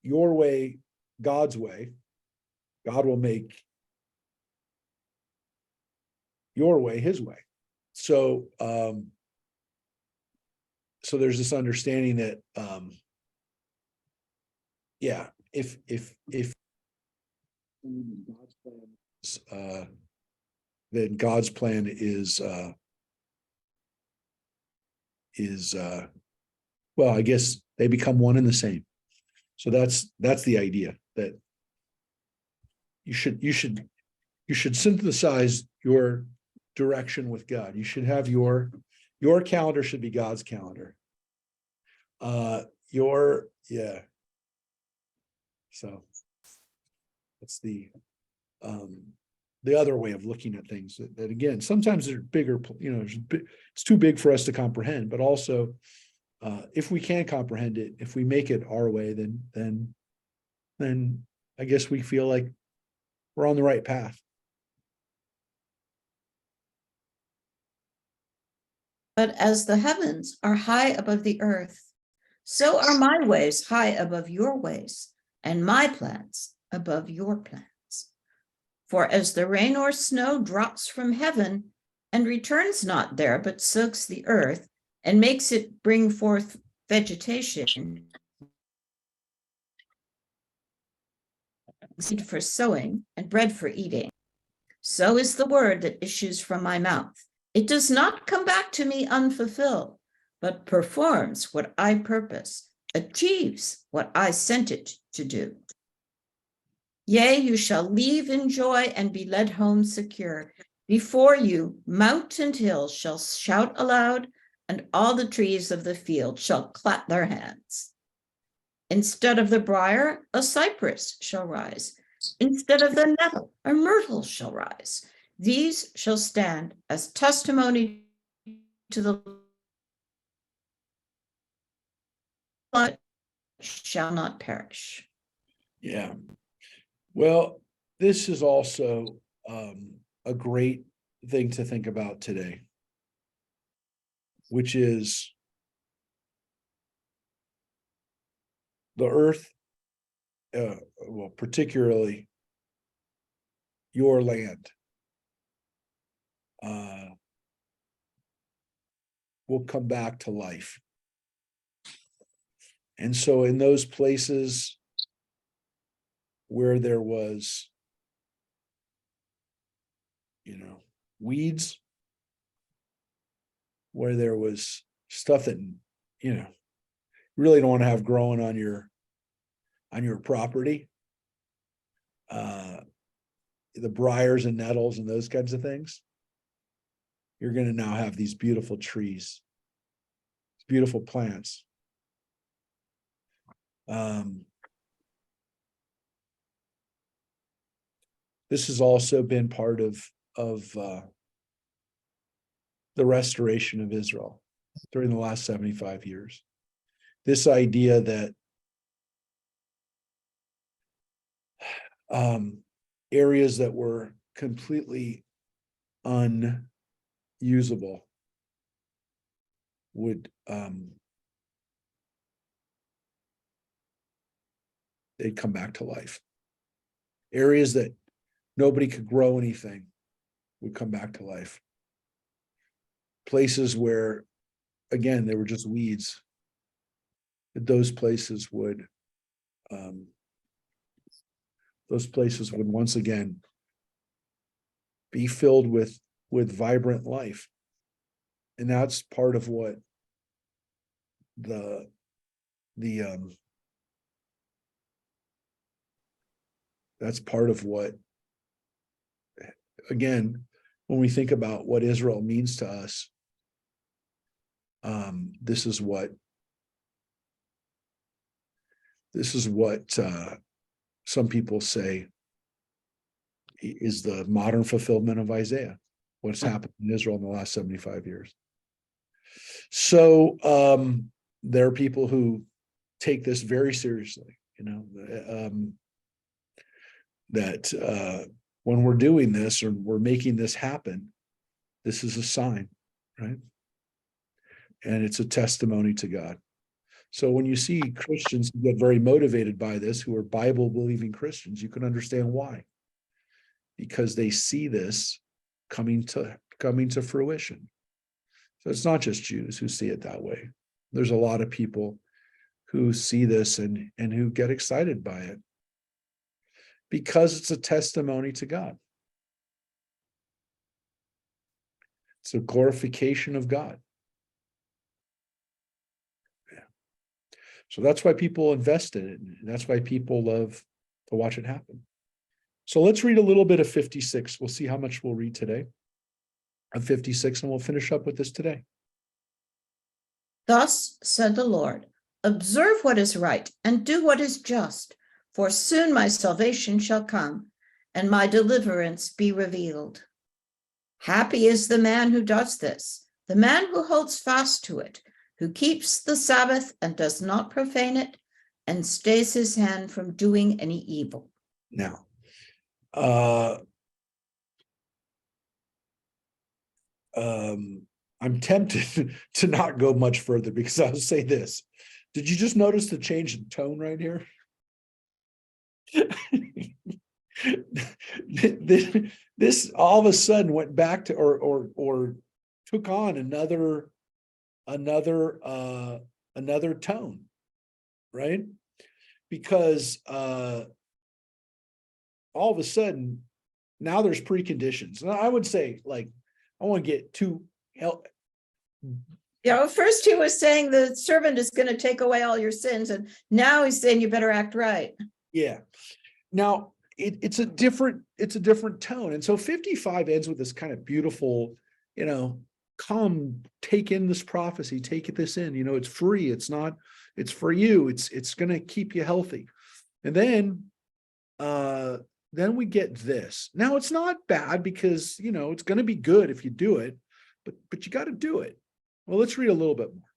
Speaker 1: your way God's way, God will make your way his way. So so there's this understanding that if God's plan then God's plan is well, I guess they become one and the same. So that's the idea, that you should synthesize your direction with God. You should have your calendar should be God's calendar. So that's the the other way of looking at things that again, sometimes they're bigger, it's too big for us to comprehend, but also if we can comprehend it, if we make it our way, then I guess we feel like we're on the right path.
Speaker 3: But as the heavens are high above the earth, so are my ways high above your ways, and my plans above your plans. For as the rain or snow drops from heaven and returns not there, but soaks the earth and makes it bring forth vegetation, seed for sowing and bread for eating, so is the word that issues from my mouth. It does not come back to me unfulfilled, but performs what I purpose, achieves what I sent it to do. Yea, you shall leave in joy and be led home secure. Before you, mountain and hills shall shout aloud, and all the trees of the field shall clap their hands. Instead of the briar, a cypress shall rise. Instead of the nettle, a myrtle shall rise. These shall stand as testimony to the Lord, shall not perish.
Speaker 1: Yeah. Well, this is also a great thing to think about today, which is the earth, well, particularly your land, will come back to life. And so in those places where there was, weeds, where there was stuff that, you really don't want to have growing on your property, the briars and nettles and those kinds of things, you're going to now have these beautiful trees, beautiful plants. This has also been part of the restoration of Israel during the last 75 years. This idea that areas that were completely unusable would they'd come back to life. Areas that nobody could grow anything would come back to life. Places where, again, they were just weeds, those places would once again be filled with vibrant life. And that's part of what that's part of what, again, when we think about what Israel means to us, this is what some people say is the modern fulfillment of Isaiah, what's happened in Israel in the last 75 years. So there are people who take this very seriously, that when we're doing this or we're making this happen, this is a sign, right? And it's a testimony to God. So when you see Christians who get very motivated by this, who are Bible-believing Christians, you can understand why. Because they see this coming to fruition. So it's not just Jews who see it that way. There's a lot of people who see this and who get excited by it because it's a testimony to God. It's a glorification of God. Yeah. So that's why people invest in it. And that's why people love to watch it happen. So let's read a little bit of 56. We'll see how much we'll read today of 56, and we'll finish up with this today.
Speaker 3: Thus said the Lord, observe what is right and do what is just, for soon my salvation shall come, and my deliverance be revealed. Happy is the man who does this, the man who holds fast to it, who keeps the Sabbath and does not profane it, and stays his hand from doing any evil.
Speaker 1: Now, I'm tempted to not go much further because I'll say this. Did you just notice the change in tone right here? This all of a sudden went back to or took on another tone, right? Because all of a sudden now there's preconditions. And I would say, like, I want to get too help.
Speaker 3: First he was saying the servant is going to take away all your sins, and now he's saying you better act right.
Speaker 1: Yeah. Now it's a different tone. And so 55 ends with this kind of beautiful, come, take in this prophecy, take this in, it's free. It's not, it's for you. It's going to keep you healthy. And then we get this. Now it's not bad because, it's going to be good if you do it, but you got to do it. Well, let's read a little bit more.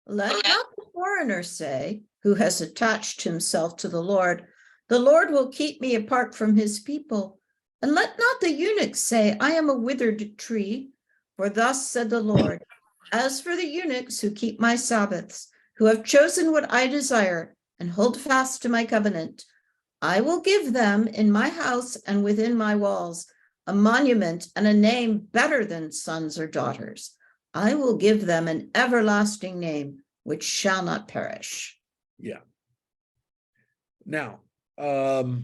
Speaker 3: Let not the foreigner say, who has attached himself to the Lord will keep me apart from his people. And let not the eunuch say, I am a withered tree. For thus said the Lord, as for the eunuchs who keep my Sabbaths, who have chosen what I desire and hold fast to my covenant, I will give them in my house and within my walls a monument and a name better than sons or daughters. I will give them an everlasting name which shall not perish.
Speaker 1: Yeah. Now, well,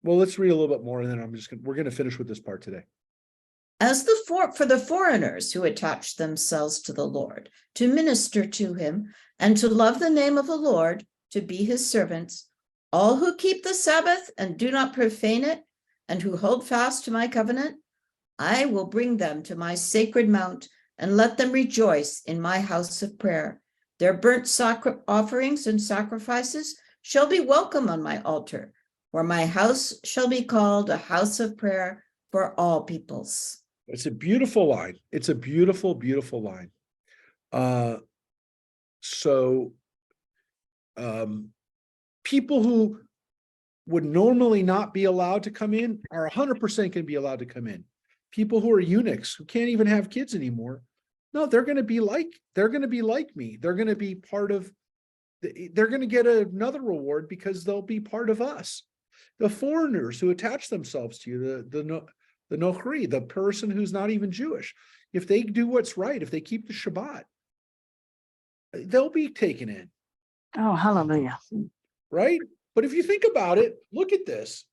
Speaker 1: let's read a little bit more, and then we're going to finish with this part today.
Speaker 3: As for the foreigners who attach themselves to the Lord, to minister to him, and to love the name of the Lord, to be his servants, all who keep the Sabbath and do not profane it, and who hold fast to my covenant, I will bring them to my sacred mount and let them rejoice in my house of prayer. Their burnt offerings and sacrifices shall be welcome on my altar, for my house shall be called a house of prayer for all peoples.
Speaker 1: It's a beautiful line. It's a beautiful, beautiful line. People who would normally not be allowed to come in are 100% going to be allowed to come in. People who are eunuchs who can't even have kids anymore, no, they're going to be like me. They're going to be they're going to get another reward because they'll be part of us. The foreigners who attach themselves to you, the nochri, the person who's not even Jewish, if they do what's right, if they keep the Shabbat, they'll be taken in.
Speaker 2: Oh, hallelujah.
Speaker 1: Right? But if you think about it, look at this.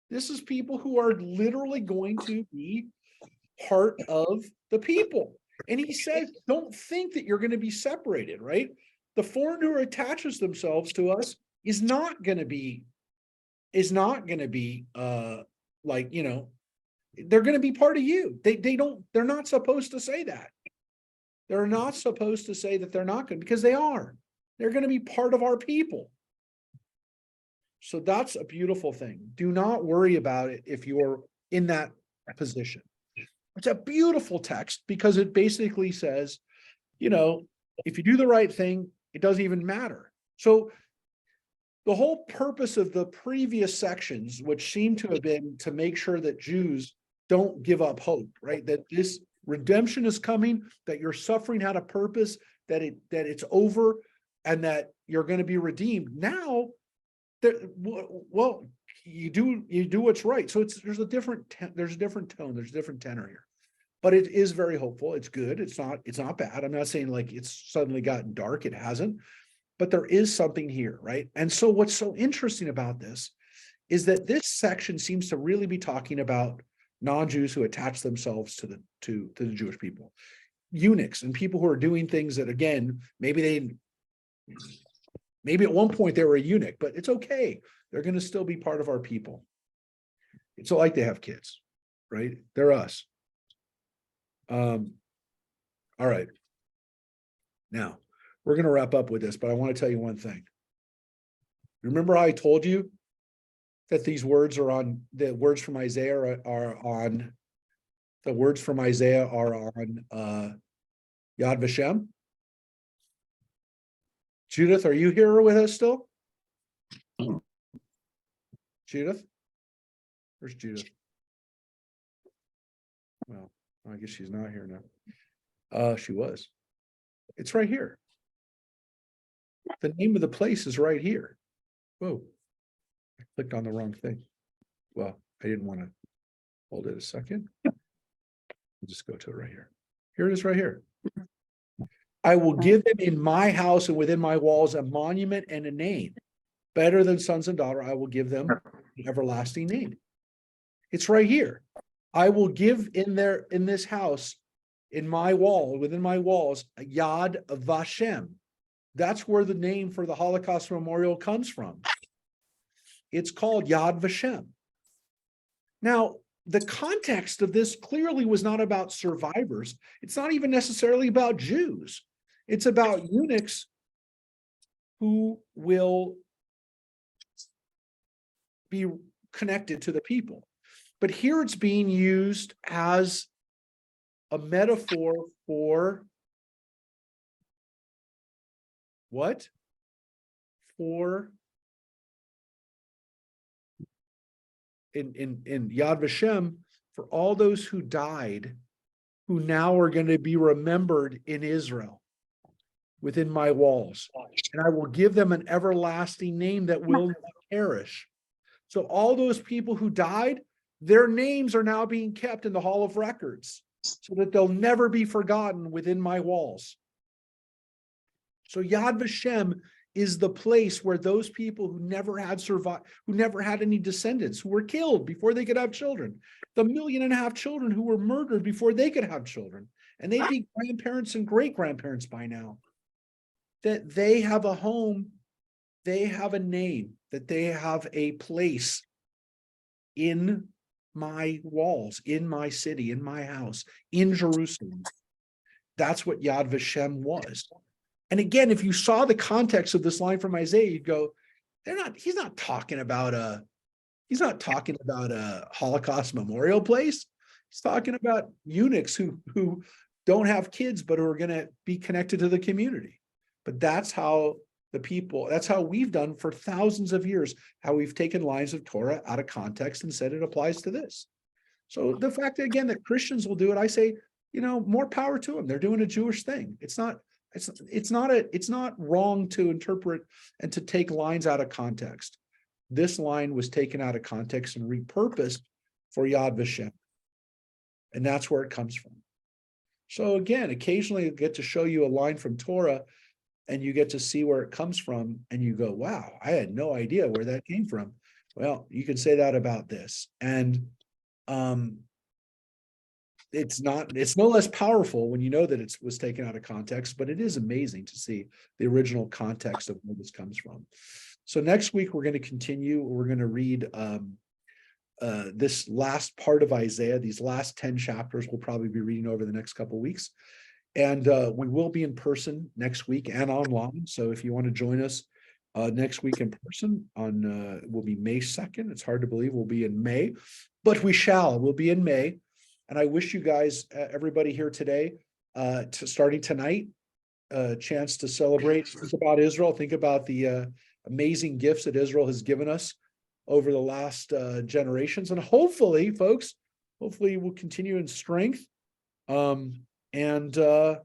Speaker 1: This is people who are literally going to be part of the people. And he says, don't think that you're going to be separated, right? The foreigner who attaches themselves to us is not going to be like, they're going to be part of you. They're not supposed to say that. They're not supposed to say that they're not going to, because they are. They're going to be part of our people. So that's a beautiful thing. Do not worry about it if you're in that position. It's a beautiful text because it basically says, if you do the right thing, it doesn't even matter. So the whole purpose of the previous sections, which seem to have been to make sure that Jews don't give up hope, right? That this redemption is coming, that your suffering had a purpose, that it's over, and that you're going to be redeemed. Now, well, you do what's right. So there's a different tone, there's a different tenor here. But it is very hopeful. It's good. It's not bad. I'm not saying like it's suddenly gotten dark. It hasn't. But there is something here, right? And so what's so interesting about this is that this section seems to really be talking about non-Jews who attach themselves to the Jewish people, eunuchs and people who are doing things that, again, maybe at one point they were a eunuch, but it's okay. They're going to still be part of our people. It's like they have kids, right? They're us. All right. Now, we're going to wrap up with this, but I want to tell you one thing. Remember how I told you that these words are on, the words from Isaiah are on, the words from Isaiah are on Yad Vashem? Judith, are you here with us still? Judith? Where's Judith? Well, I guess she's not here now. She was. It's right here. The name of the place is right here. Whoa. I clicked on the wrong thing. Well, I didn't want to hold it a second. I'll just go to it right here. Here it is right here. I will give them in my house and within my walls a monument and a name. Better than sons and daughter, I will give them an everlasting name. It's right here. I will give in this house, in my wall, within my walls, a Yad Vashem. That's where the name for the Holocaust Memorial comes from. It's called Yad Vashem. Now, the context of this clearly was not about survivors. It's not even necessarily about Jews. It's about eunuchs who will be connected to the people. But here it's being used as a metaphor for what? For in Yad Vashem, for all those who died, who now are going to be remembered in Israel within my walls. And I will give them an everlasting name that will not perish. So all those people who died, their names are now being kept in the Hall of Records so that they'll never be forgotten within my walls. So Yad Vashem is the place where those people who never had survived, who never had any descendants, who were killed before they could have children, the 1.5 million children who were murdered before they could have children, and they'd be grandparents and great-grandparents by now, that they have a home, they have a name, that they have a place in my walls, in my city, in my house, in Jerusalem. That's what Yad Vashem was. And again, if you saw the context of this line from Isaiah, you'd go, he's not talking about a Holocaust memorial place. He's talking about eunuchs who don't have kids, but who are going to be connected to the community. But that's how that's how we've done for thousands of years, how we've taken lines of Torah out of context and said it applies to this. So the fact that, again, that Christians will do it, I say, more power to them. They're doing a Jewish thing. It's not wrong to interpret and to take lines out of context. This line was taken out of context and repurposed for Yad Vashem. And that's where it comes from. So again, occasionally I get to show you a line from Torah and you get to see where it comes from and you go, wow, I had no idea where that came from. Well, you can say that about this. And it's no less powerful when you know that it was taken out of context, but it is amazing to see the original context of where this comes from. So next week, we're going to continue. We're going to read this last part of Isaiah. These last 10 chapters we'll probably be reading over the next couple of weeks. And we will be in person next week and online. So if you want to join us next week in person will be May 2nd. It's hard to believe we'll be in May, but we'll be in May. And I wish you guys, everybody here today, starting tonight, a chance to celebrate. Think about Israel. Think about the amazing gifts that Israel has given us over the last generations. And hopefully, folks, we'll continue in strength. And for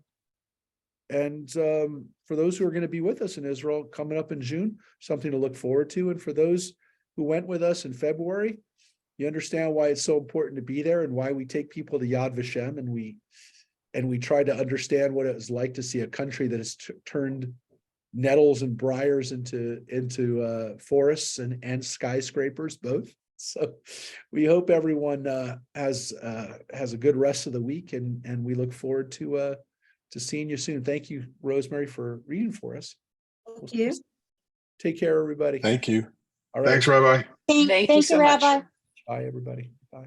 Speaker 1: those who are going to be with us in Israel coming up in June, something to look forward to. And for those who went with us in February, you understand why it's so important to be there and why we take people to Yad Vashem and we try to understand what it was like to see a country that has turned nettles and briars into forests and skyscrapers both. So we hope everyone has a good rest of the week and we look forward to seeing you soon. Thank you, Rosemary, for reading for us.
Speaker 3: Thank you.
Speaker 1: Take care, everybody.
Speaker 5: Thank you.
Speaker 1: All right.
Speaker 5: Thanks, Rabbi.
Speaker 4: Thank you so much.
Speaker 2: Rabbi.
Speaker 1: Bye, everybody. Bye.